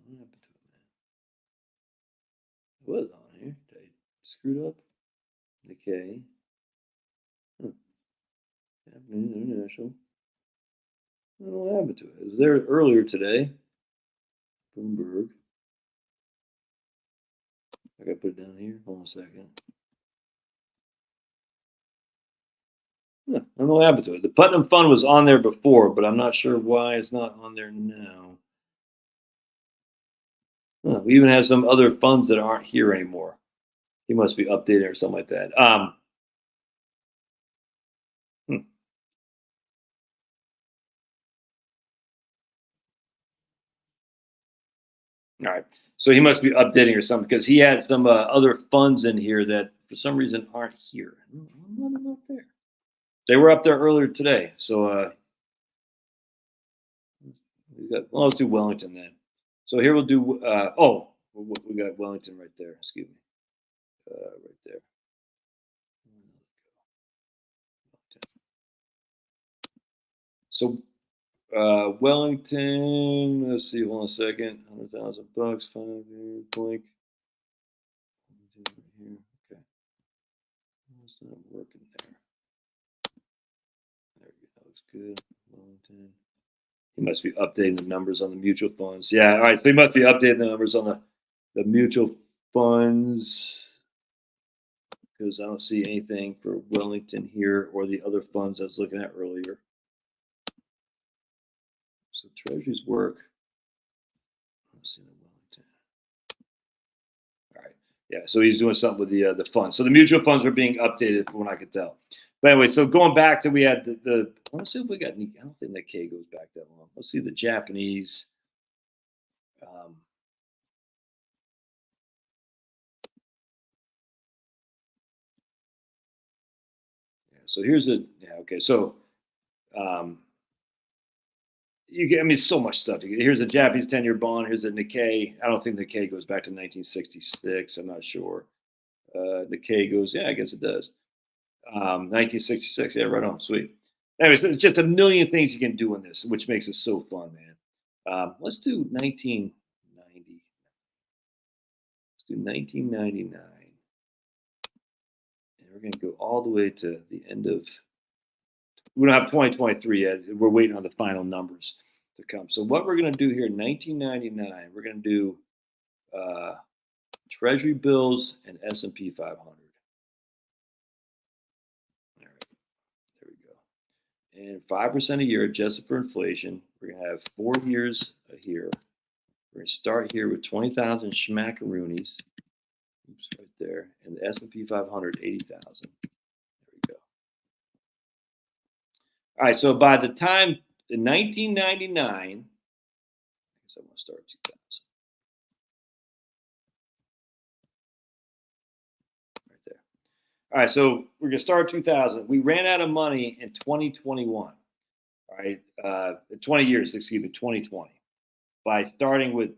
[SPEAKER 1] What happened to it, man? It was on here. Did I screwed up? Okay. International. I don't know what happened to it. It was there earlier today. Bloomberg. I gotta put it down here. Hold on a second. I don't know what happened to it. The Putnam Fund was on there before, but I'm not sure why it's not on there now. We even have some other funds that aren't here anymore. He must be updated or something like that. All right. So he must be updating or something, because he had some other funds in here that for some reason aren't here. Why are they not there? They were up there earlier today. So let's do Wellington then. So here we'll do, we got Wellington right there. Excuse me. Right there. So Wellington, let's see, hold on a second. $100,000, 5 year blank. Here, okay. It's not working there. There we go. That looks good. Wellington. He must be updating the numbers on the mutual funds. Yeah, all right. So he must be updating the numbers on the mutual funds, because I don't see anything for Wellington here or the other funds I was looking at earlier. So treasuries work. Let's see the Wellington. All right. Yeah, so he's doing something with the funds. So the mutual funds are being updated from what I could tell. But anyway, so going back to, we had the let's see if we got any, I don't think the K goes back that long. Let's see the Japanese. So here's okay. So you get, I mean, so much stuff. Here's a Japanese 10-year bond. Here's a Nikkei. I don't think the Nikkei goes back to 1966. I'm not sure. The K goes, yeah, I guess it does. 1966. Yeah, right on. Sweet. Anyway, so it's just a million things you can do in this, which makes it so fun, man. Let's do 1990. Let's do 1999. And we're going to go all the way to the end of, we don't have 2023 yet. We're waiting on the final numbers to come. So what we're going to do here in 1999, we're going to do Treasury bills and S&P 500. All right, there we go. And 5% a year adjusted for inflation. We're going to have 4 years here. We're going to start here with 20,000 schmackaroonies. Oops, right there. And the S&P 500, 80,000. There we go. All right, so by the time in 1999, I guess I'm going to start 2000. Right there. All right, so we're going to start 2000. We ran out of money in 2021. All right, 20 years, excuse me, 2020. By starting with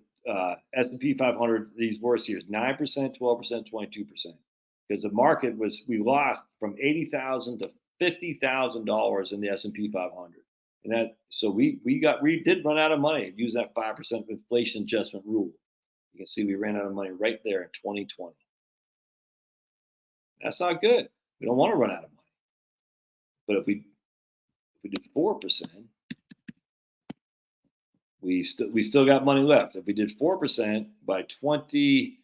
[SPEAKER 1] S&P 500, these worst years, 9%, 12%, 22%. Because the market was, we lost from $80,000 to $50,000 in the S&P 500 And so we did run out of money using that 5% inflation adjustment rule. You can see we ran out of money right there in 2020. That's not good. We don't want to run out of money. But if we did 4%, we still got money left. If we did 4% by 20,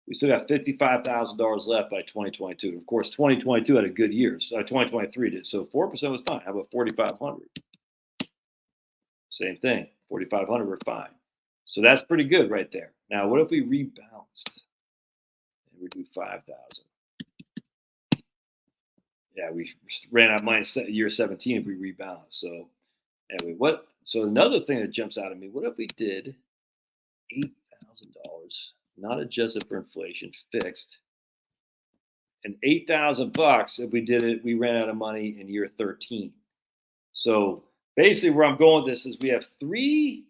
[SPEAKER 1] we still got $55,000 left by 2022. Of course, 2022 had a good year. So 2023 did. So 4% was fine. How about 4,500? Same thing. 4,500 we're fine. So that's pretty good right there. Now, what if we rebalanced and we do 5,000? Yeah, we ran out of money year 17 if we rebalance. So anyway, so another thing that jumps out at me, what if we did $8,000, not adjusted for inflation, fixed, and $8,000 if we did it, we ran out of money in year 13. So basically where I'm going with this is we have 3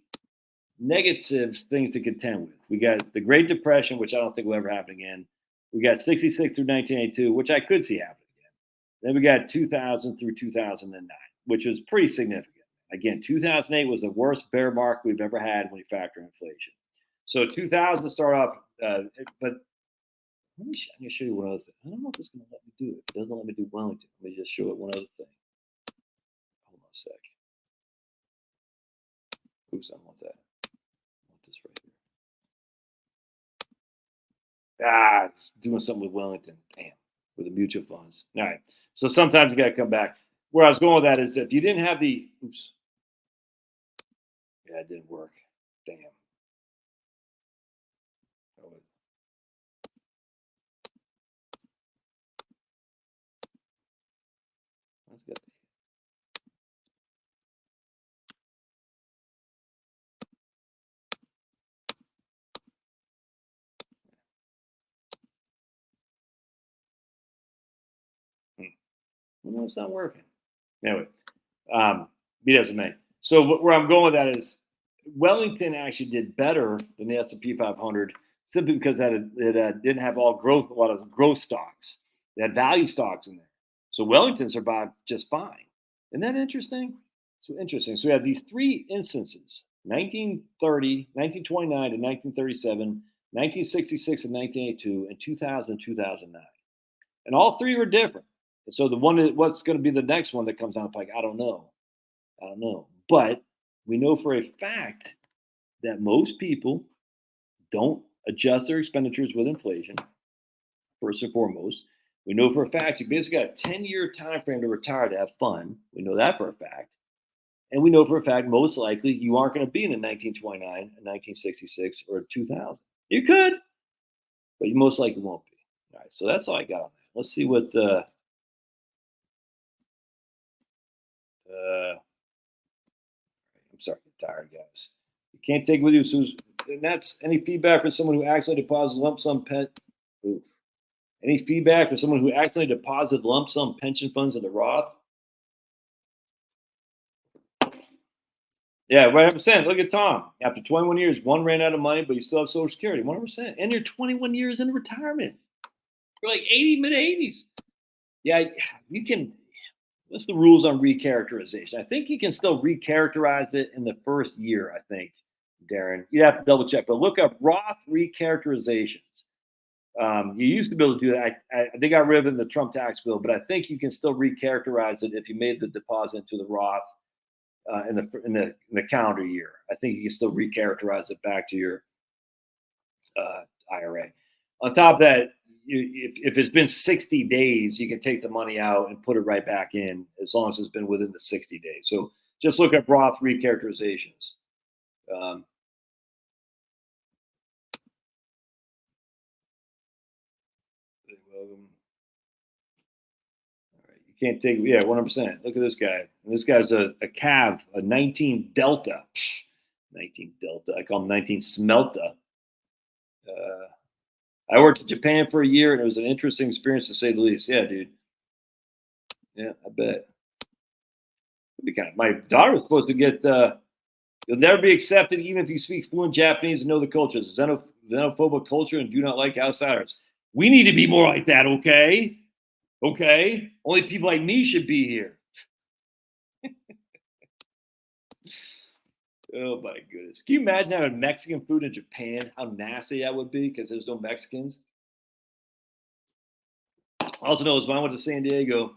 [SPEAKER 1] negative things to contend with. We got the Great Depression, which I don't think will ever happen again. We got 66 through 1982, which I could see happen. Then we got 2000 through 2009, which was pretty significant. Again, 2008 was the worst bear market we've ever had when you factor inflation. So 2000 start off, but I'm going to show you one other thing. I don't know if it's going to let me do it. If it doesn't let me do Wellington, let me just show it one other thing. Hold on a sec. Oops, I don't want that. I want this right here. It's doing something with Wellington. Damn, with the mutual funds. All right. So sometimes you got to come back. Where I was going with that is if you didn't have the, oops. Yeah, it didn't work. Damn. Let's get no, it's not working. Anyway, be as it may. So where I'm going with that is Wellington actually did better than the S&P 500 simply because it didn't have a lot of growth stocks. They had value stocks in there. So Wellington survived just fine. Isn't that interesting? So interesting. So we have these 3 instances, 1930, 1929 to 1937, 1966 and 1982, and 2000 and 2009. And all 3 were different. And so what's going to be the next one that comes down the pike? I don't know. But we know for a fact that most people don't adjust their expenditures with inflation, first and foremost. We know for a fact you basically got a 10-year time frame to retire to have fun. We know that for a fact. And we know for a fact, most likely, you aren't going to be in 1929, 1966, or 2000. You could, but you most likely won't be. All right, so that's all I got on that. Let's see what... I'm sorry, I'm tired, guys. You can't take with you. So, and that's any feedback from someone who accidentally deposited lump sum Any feedback from someone who accidentally deposited lump sum pension funds into Roth? Yeah, 100%. Look at Tom. After 21 years, one ran out of money, but you still have Social Security. 100%. And you're 21 years into retirement. You're like 80, mid-80s. Yeah, you can. What's the rules on recharacterization? I think you can still recharacterize it in the first year, I think, Darren. You'd have to double check, but look up Roth recharacterizations. You used to be able to do that. They got rid of it in the Trump tax bill, but I think you can still recharacterize it if you made the deposit to the Roth in the calendar year. I think you can still recharacterize it back to your IRA. On top of that, if it's been 60 days, you can take the money out and put it right back in as long as it's been within the 60 days. So just look at Roth recharacterizations. All right, you can't take, 100%. Look at this guy. This guy's a Cav, a 19 Delta. 19 Delta. I call him 19 Smelta. I worked in Japan for a year, and it was an interesting experience to say the least. Yeah, dude. Yeah, I bet. My daughter was supposed to get. You'll never be accepted, even if you speak fluent Japanese and know the culture. It's a xenophobic culture and do not like outsiders. We need to be more like that, okay? Okay? Only people like me should be here. Oh my goodness. Can you imagine having Mexican food in Japan? How nasty that would be because there's no Mexicans. Also knows when I went to San Diego,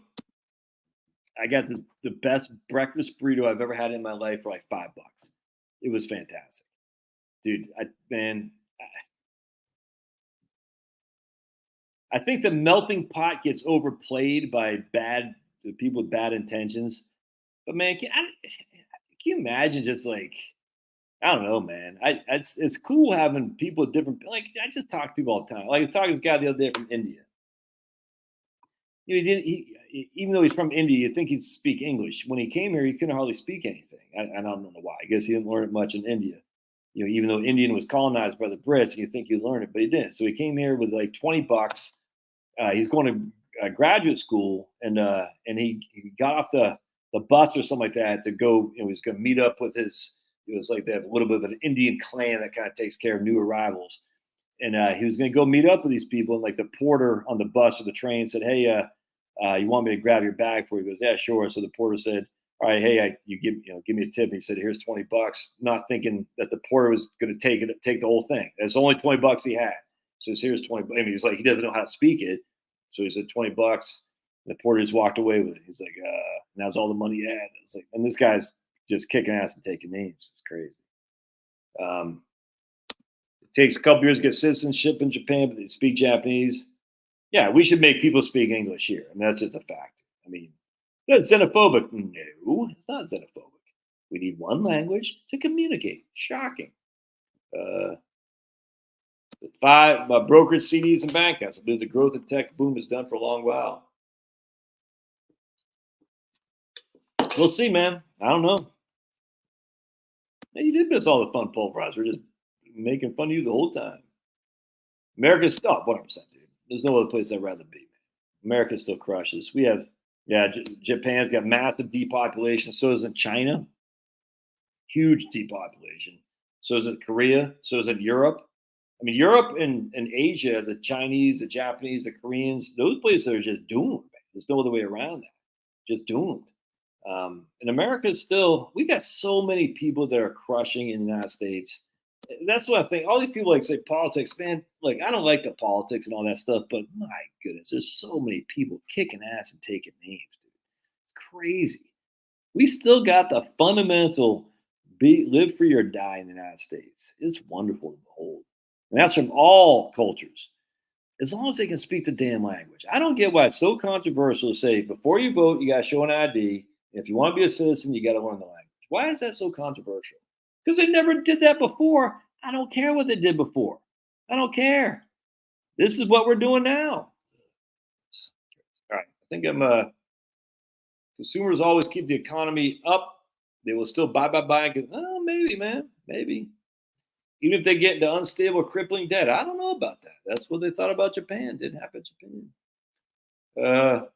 [SPEAKER 1] I got the best breakfast burrito I've ever had in my life for like $5. It was fantastic. Dude, I think the melting pot gets overplayed by people with bad intentions. But man, can you imagine just like I don't know, man. It's cool having people with different like I just talk to people all the time. Like I was talking to this guy the other day from India. You know, even though he's from India, you'd think he'd speak English. When he came here, he couldn't hardly speak anything. I don't know why. I guess he didn't learn it much in India. You know, even though Indian was colonized by the Brits, you'd think he'd learn it, but he didn't. So he came here with like $20. He's going to graduate school, and he got off the bus or something like that to go. You know, he was going to meet up with his. It was like they have a little bit of an Indian clan that kind of takes care of new arrivals, and he was going to go meet up with these people. And like the porter on the bus or the train said, "Hey, you want me to grab your bag for you?" He goes, "Yeah, sure." So the porter said, "All right, hey, give me a tip." And he said, "Here's $20," not thinking that the porter was going to take the whole thing. It's only $20 he had. So he says, "Here's 20." I mean, he's like, he doesn't know how to speak it. So he said $20. The porter just walked away with it. He's like, and that's all the money he had. It's like, and this guy's just kicking ass and taking names. It's crazy. It takes a couple years to get citizenship in Japan, but they speak Japanese. Yeah, we should make people speak English here. I mean, that's just a fact. I mean, that's xenophobic. No, it's not xenophobic. We need one language to communicate. Shocking. Five brokered CDs and bank accounts. I believe the growth of tech boom is done for a long while. We'll see, man. I don't know. Hey, you did miss all the fun pulverize. We're just making fun of you the whole time. America's still 100%, dude. There's no other place I'd rather be, man. America still crushes. We have, Japan's got massive depopulation. So is in China. Huge depopulation. So is it Korea. So is it Europe. I mean, Europe and Asia, the Chinese, the Japanese, the Koreans, those places are just doomed. Man. There's no other way around that. Just doomed. And America is still, we got so many people that are crushing in the United States. That's what I think. All these people like say politics, man. Like, I don't like the politics and all that stuff, but my goodness, there's so many people kicking ass and taking names, dude. It's crazy. We still got the fundamental live free or die in the United States. It's wonderful to behold. And that's from all cultures, as long as they can speak the damn language. I don't get why it's so controversial to say before you vote, you got to show an ID. If you want to be a citizen, you got to learn the language. Why is that so controversial? Because they never did that before. I don't care what they did before. I don't care. This is what we're doing now. All right. I think consumers always keep the economy up. They will still buy. Oh, maybe, man. Maybe. Even if they get into unstable, crippling debt. I don't know about that. That's what they thought about Japan. Didn't happen in Japan.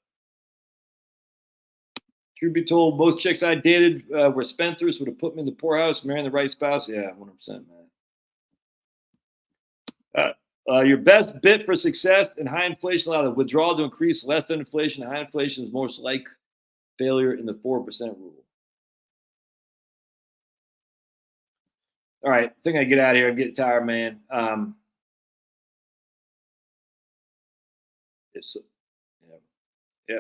[SPEAKER 1] Truth be told, most chicks I dated were spendthrifts, would have put me in the poorhouse, marrying the right spouse. Yeah, 100%, man. Your best bit for success in high inflation, allow the withdrawal to increase less than inflation. High inflation is most like failure in the 4% rule. All right, I think I get out of here. I'm getting tired, man.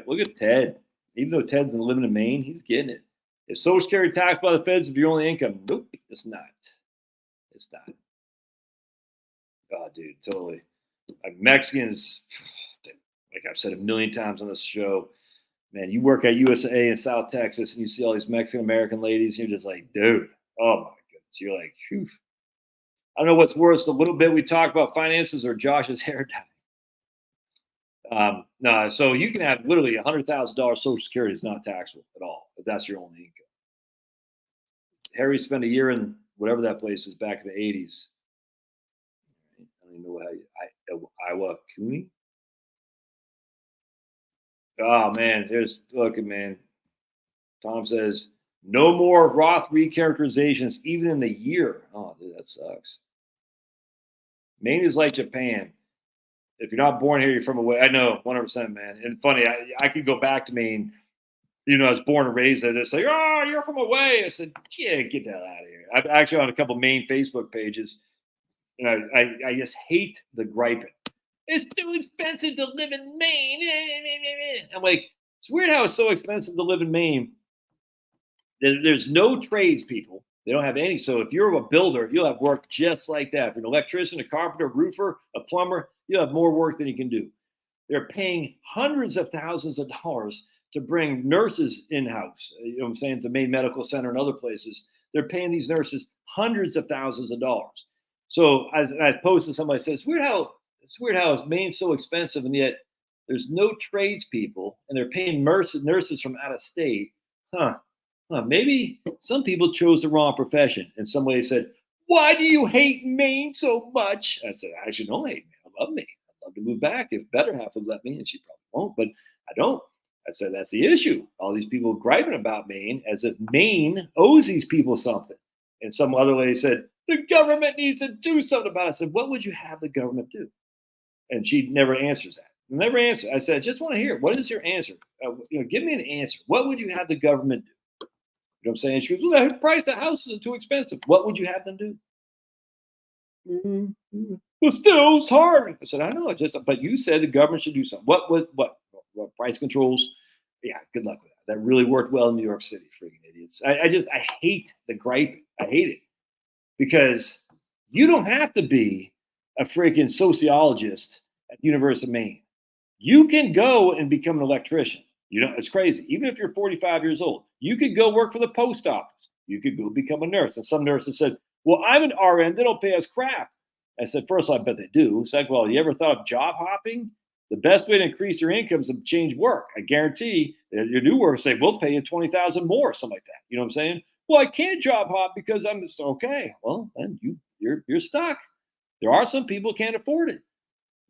[SPEAKER 1] Look at Ted. Even though Ted's living in Maine, he's getting it. Is Social Security taxed by the feds if your only income? Nope, it's not. It's not. Oh, dude, totally. Like Mexicans, like I've said a million times on this show, man, you work at USA in South Texas and you see all these Mexican American ladies, and you're just like, dude, oh my goodness. You're like, phew. I don't know what's worse, the little bit we talk about finances or Josh's hair dye. No, so you can have literally $100,000 Social Security is not taxable at all if that's your only income. Harry spent a year in whatever that place is back in the 80s. I don't even know how Iowa Cooney. Oh man, man. Tom says no more Roth recharacterizations even in the year. Oh, dude, that sucks. Maine is like Japan. If you're not born here, you're from away. I know, 100%, man. And funny, I could go back to Maine. I was born and raised there. They say, "Oh, you're from away." I said, "Yeah, get the hell out of here." I'm actually on a couple main Facebook pages, and I just hate the griping. It's too expensive to live in Maine. I'm like, it's weird how it's so expensive to live in Maine. There's no tradespeople. They don't have any. So if you're a builder, you'll have work just like that. If you're an electrician, a carpenter, a roofer, a plumber, you'll have more work than you can do. They're paying hundreds of thousands of dollars to bring nurses in-house. You know what I'm saying? To Maine Medical Center and other places. They're paying these nurses hundreds of thousands of dollars. So I posted somebody said, it's weird how Maine's so expensive and yet there's no tradespeople and they're paying nurses from out of state. Maybe some people chose the wrong profession. And somebody said, "Why do you hate Maine so much?" I said, "I actually don't hate Maine. I love Maine. I'd love to move back if better half would let me," and she probably won't, but I don't. I said, that's the issue. All these people griping about Maine as if Maine owes these people something. And some other lady said, "The government needs to do something about it." I said, "What would you have the government do?" And she never answers that. Never answer. I said, "I just want to hear it. What is your answer? Give me an answer. What would you have the government do?" You know what I'm saying? She goes, "Well, the price of houses are too expensive." What would you have them do? Well, still, it's hard. I said, "I know. But you said the government should do something. What price controls? Yeah, good luck with that. That really worked well in New York City, freaking idiots." I hate the gripe. I hate it because you don't have to be a freaking sociologist at the University of Maine. You can go and become an electrician. It's crazy. Even if you're 45 years old, you could go work for the post office. You could go become a nurse. And some nurses said, "Well, I'm an RN. They don't pay us crap." I said, "First of all, I bet they do. Second of all, you ever thought of job hopping? The best way to increase your income is to change work. I guarantee your new work say, we'll pay you 20,000 more, something like that." You know what I'm saying? "Well, I can't job hop because I'm just okay." Well, then you're stuck. There are some people who can't afford it.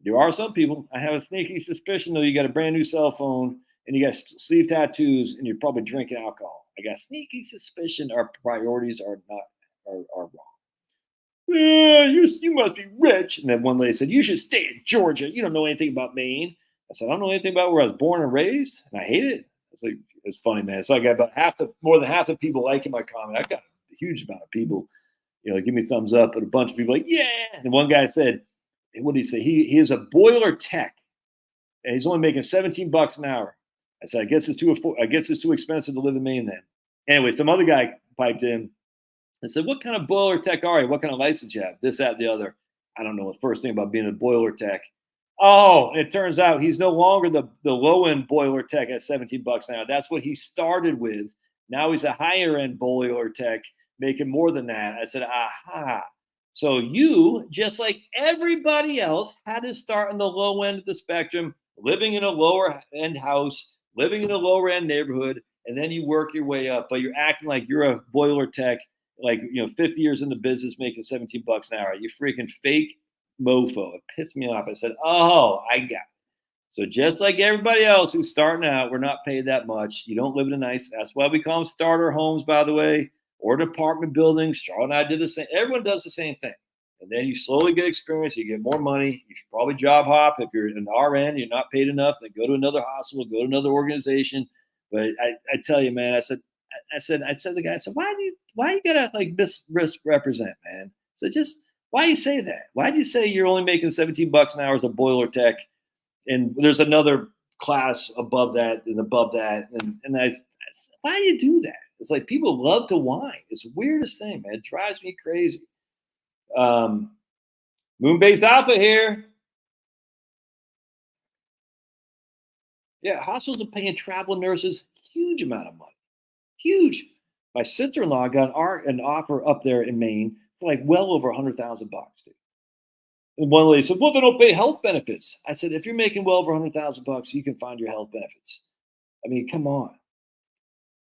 [SPEAKER 1] There are some people. I have a sneaky suspicion though. You got a brand new cell phone and you got sleeve tattoos and you're probably drinking alcohol. I got a sneaky suspicion our priorities are not are wrong. "Yeah, you must be rich." And then one lady said, "You should stay in Georgia. You don't know anything about Maine." I said, "I don't know anything about where I was born and raised, and I hate it." It's like, it's funny, man. So I got about more than half the people liking my comment. I got a huge amount of people, give me thumbs up, but a bunch of people like, "Yeah." And one guy said, what did he say? He is a boiler tech, and he's only making $17 an hour. I said, I guess it's too expensive to live in Maine then. Anyway, some other guy piped in and said, "What kind of boiler tech are you? What kind of license you have?" This, that, and the other. I don't know the first thing about being a boiler tech. Oh, it turns out he's no longer the low end boiler tech at $17 an hour. That's what he started with. Now he's a higher end boiler tech making more than that. I said, aha. So you, just like everybody else, had to start on the low end of the spectrum, living in a lower end house, living in a lower end neighborhood, and then you work your way up. But you're acting like you're a boiler tech, like 50 years in the business, making $17 an hour. You freaking fake mofo. It pissed me off. I said, "Oh, I got it." So just like everybody else who's starting out, we're not paid that much. You don't live in a nice. That's why we call them starter homes, by the way, or an apartment building. Charlotte and I did the same. Everyone does the same thing. And then you slowly get experience. You get more money. You should probably job hop. If you're an RN, you're not paid enough, then go to another hospital, go to another organization. But I tell you, man, I said to the guy, I said, why you gotta like misrepresent, man? So just why you say that? Why do you say you're only making $17 an hour as a boiler tech? And there's another class above that and above that. And I said, why do you do that? It's like people love to whine. It's the weirdest thing, man. It drives me crazy. Moon-based alpha here. Yeah, hospitals are paying travel nurses huge amount of money. Huge. My sister-in-law got an offer up there in Maine for like well over $100,000, dude. And one lady said, "Well, they don't pay health benefits." I said, "If you're making well over $100,000, you can find your health benefits." I mean, come on.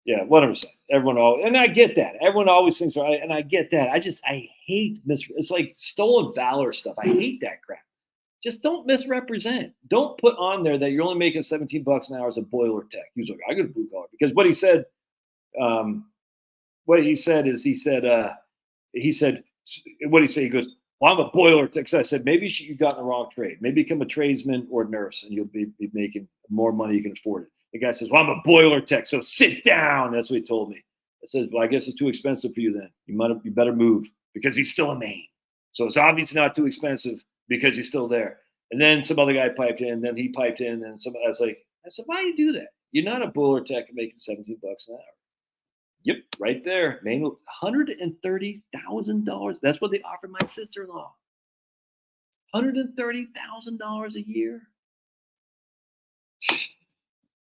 [SPEAKER 1] Yeah, 100%. And I get that. Everyone always thinks, and I get that. I hate it's like stolen valor stuff. I hate that crap. Just don't misrepresent. Don't put on there that you're only making $17 an hour as a boiler tech. He was like, "I got a blue collar," because what he said what he said, what did he say? He goes, "Well, I'm a boiler tech." So I said, maybe you got in the wrong trade. Maybe become a tradesman or nurse and you'll be making more money. You can afford it. The guy says, well, I'm a boiler tech, so sit down. That's what he told me. I said, well, I guess it's too expensive for you then. You better move, because he's still in Maine. So it's obviously not too expensive because he's still there. And then some other guy piped in, then he piped in, and I said, why do you do that? You're not a boiler tech making $17 an hour. Yep, right there. Maine, $130,000. That's what they offered my sister-in-law. $130,000 a year.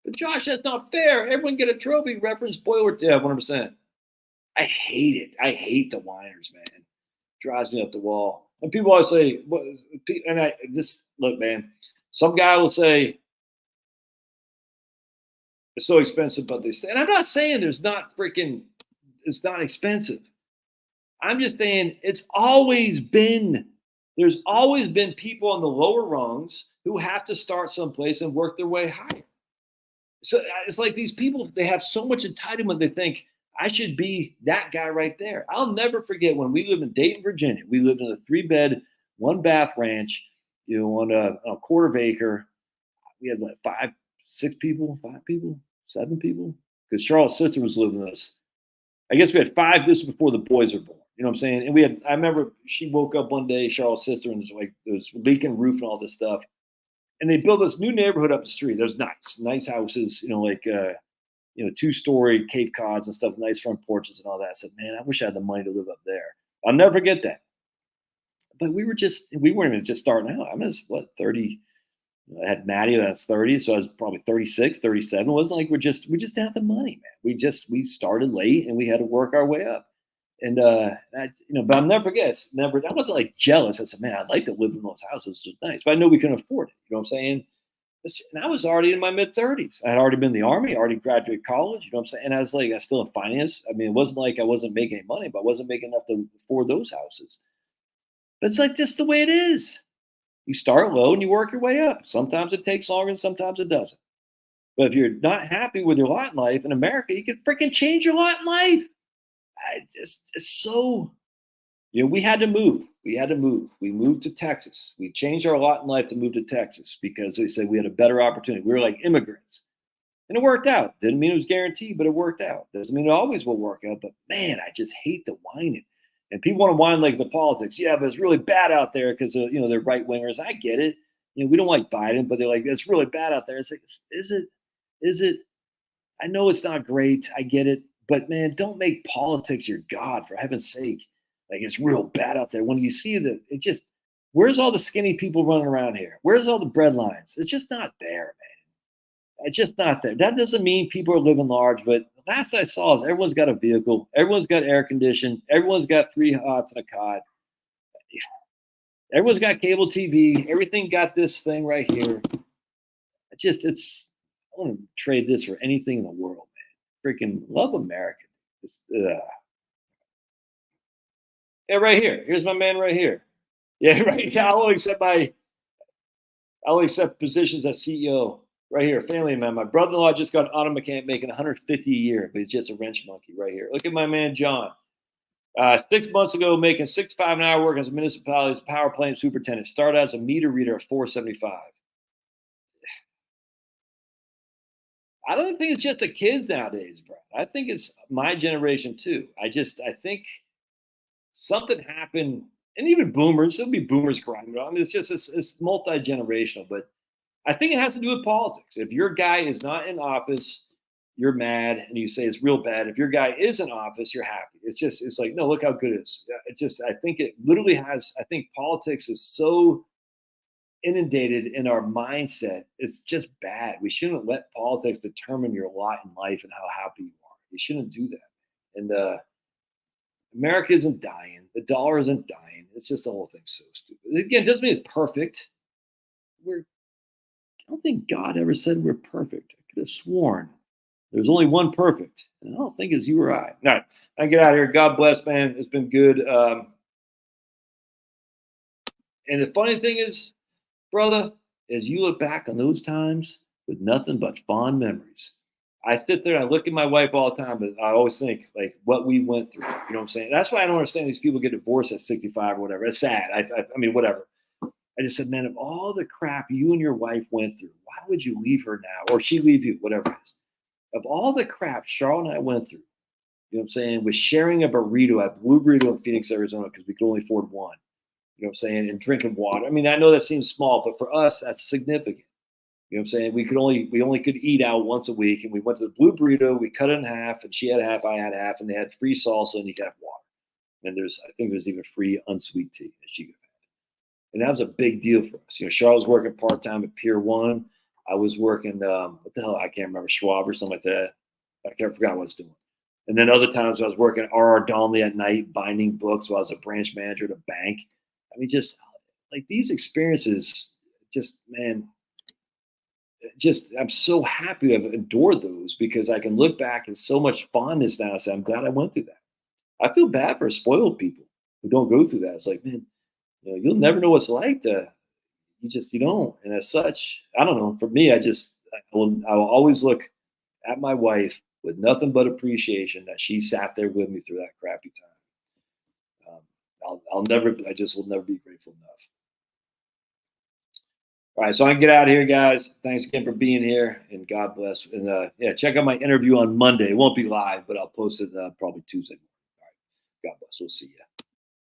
[SPEAKER 1] But Josh, that's not fair. Everyone get a trophy. Reference boiler. Yeah, 100%. I hate it. I hate the whiners, man. It drives me up the wall. And people always say, look, man. Some guy will say it's so expensive, but they say. And I'm not saying it's not expensive. I'm just saying there's always been people on the lower rungs who have to start someplace and work their way higher. So it's like these people, they have so much entitlement. They think I should be that guy right there. I'll never forget when we lived in Dayton, Virginia. We lived in a 3-bed, 1-bath ranch, on a quarter of acre. We had like 5 people, 7 people, because Charlotte's sister was living with us. I guess we had 5. This was before the boys were born. You know what I'm saying? And I remember she woke up one day, Charlotte's sister, and it was leaking roof and all this stuff. And they built this new neighborhood up the street. There's nice houses, 2-story Cape Cods and stuff, nice front porches and all that. I said, man, I wish I had the money to live up there. I'll never forget that. But we weren't even just starting out. I mean, it's 30. I had Maddie, that's 30. So I was probably 36, 37. It wasn't like we just didn't have the money, man. We started late and we had to work our way up. And, but I'll never forget, I wasn't like jealous. I said, man, I'd like to live in those houses. It was nice, but I know we couldn't afford it. You know what I'm saying? And I was already in my mid-30s. I had already been in the Army, already graduated college. You know what I'm saying? And I was like, I still in finance. I mean, it wasn't like I wasn't making any money, but I wasn't making enough to afford those houses. But it's like just the way it is. You start low and you work your way up. Sometimes it takes longer and sometimes it doesn't. But if you're not happy with your lot in life in America, you can freaking change your lot in life. It's so, we had to move. We moved to Texas. We changed our lot in life to move to Texas because they said we had a better opportunity. We were like immigrants. And it worked out. Didn't mean it was guaranteed, but it worked out. Doesn't mean it always will work out. But man, I just hate the whining. And people want to whine like the politics. Yeah, but it's really bad out there because they're right wingers. I get it. We don't like Biden, but they're like, it's really bad out there. It's like, is it? I know it's not great. I get it. But man, don't make politics your God, for heaven's sake. Like, it's real bad out there. When you see where's all the skinny people running around here? Where's all the bread lines? It's just not there, man. It's just not there. That doesn't mean people are living large, but the last I saw is everyone's got a vehicle. Everyone's got air conditioning. Everyone's got 3 hots and a cot. Everyone's got cable TV. Everything got this thing right here. I want to trade this for anything in the world. Freaking love America. Yeah, right here. Here's my man right here. Yeah, right. Yeah, I'll accept positions as CEO right here. Family man. My brother-in-law just got an auto mechanic making $150 a year, but he's just a wrench monkey right here. Look at my man John. 6 months ago, making $65 an hour working as a municipality's power plant superintendent. Started as a meter reader at $475. I don't think it's just the kids nowadays, bro. I think it's my generation too. I think something happened, and even boomers, there'll be boomers grinding. I mean, it's multi-generational, but I think it has to do with politics. If your guy is not in office, you're mad and you say it's real bad. If your guy is in office, you're happy. It's like, no, look how good it is. I think it literally I think politics is so inundated in our mindset. It's just bad. We shouldn't let politics determine your lot in life and how happy you are. We shouldn't do that. And America isn't dying. The dollar isn't dying. It's just the whole thing's so stupid. Again, it doesn't mean it's perfect. I don't think God ever said we're perfect. I could have sworn there's only one perfect. And I don't think it's you or I. All right, I get out of here. God bless, man. It's been good. And the funny thing is, brother, as you look back on those times with nothing but fond memories. I sit there and I look at my wife all the time, but I always think like what we went through. You know what I'm saying? That's why I don't understand these people get divorced at 65 or whatever. It's sad. I mean, whatever. I just said, man, of all the crap you and your wife went through, why would you leave her now? Or she leave you, whatever it is. Of all the crap Charlotte and I went through, you know what I'm saying, with sharing a burrito at Blue Burrito in Phoenix, Arizona, because we could only afford one, you know what I'm saying, and drinking water. I mean, I know that seems small, but for us, that's significant. You know what I'm saying? We only could eat out once a week, and we went to the Blue Burrito. We cut it in half, and she had half, I had half, and they had free salsa, and you could have water. And I think there's even free unsweet tea that she could have. And that was a big deal for us. You know, Charlotte was working part time at Pier 1. I was working, what the hell? I can't remember, Schwab or something like that. Forgot what I was doing. And then other times I was working at R.R. Donnelley at night, binding books while I was a branch manager at a bank. I mean, just like these experiences, man, I'm so happy I've endured those because I can look back and so much fondness now. I say, I'm glad I went through that. I feel bad for spoiled people who don't go through that. It's like, man, you know, you'll never know what it's like you don't. And as such, I don't know. For me, I will always look at my wife with nothing but appreciation that she sat there with me through that crappy time. I just will never be grateful enough. All right, so I can get out of here, guys. Thanks again for being here, and God bless. And check out my interview on Monday. It won't be live, but I'll post it probably Tuesday. All right, God bless. We'll see you.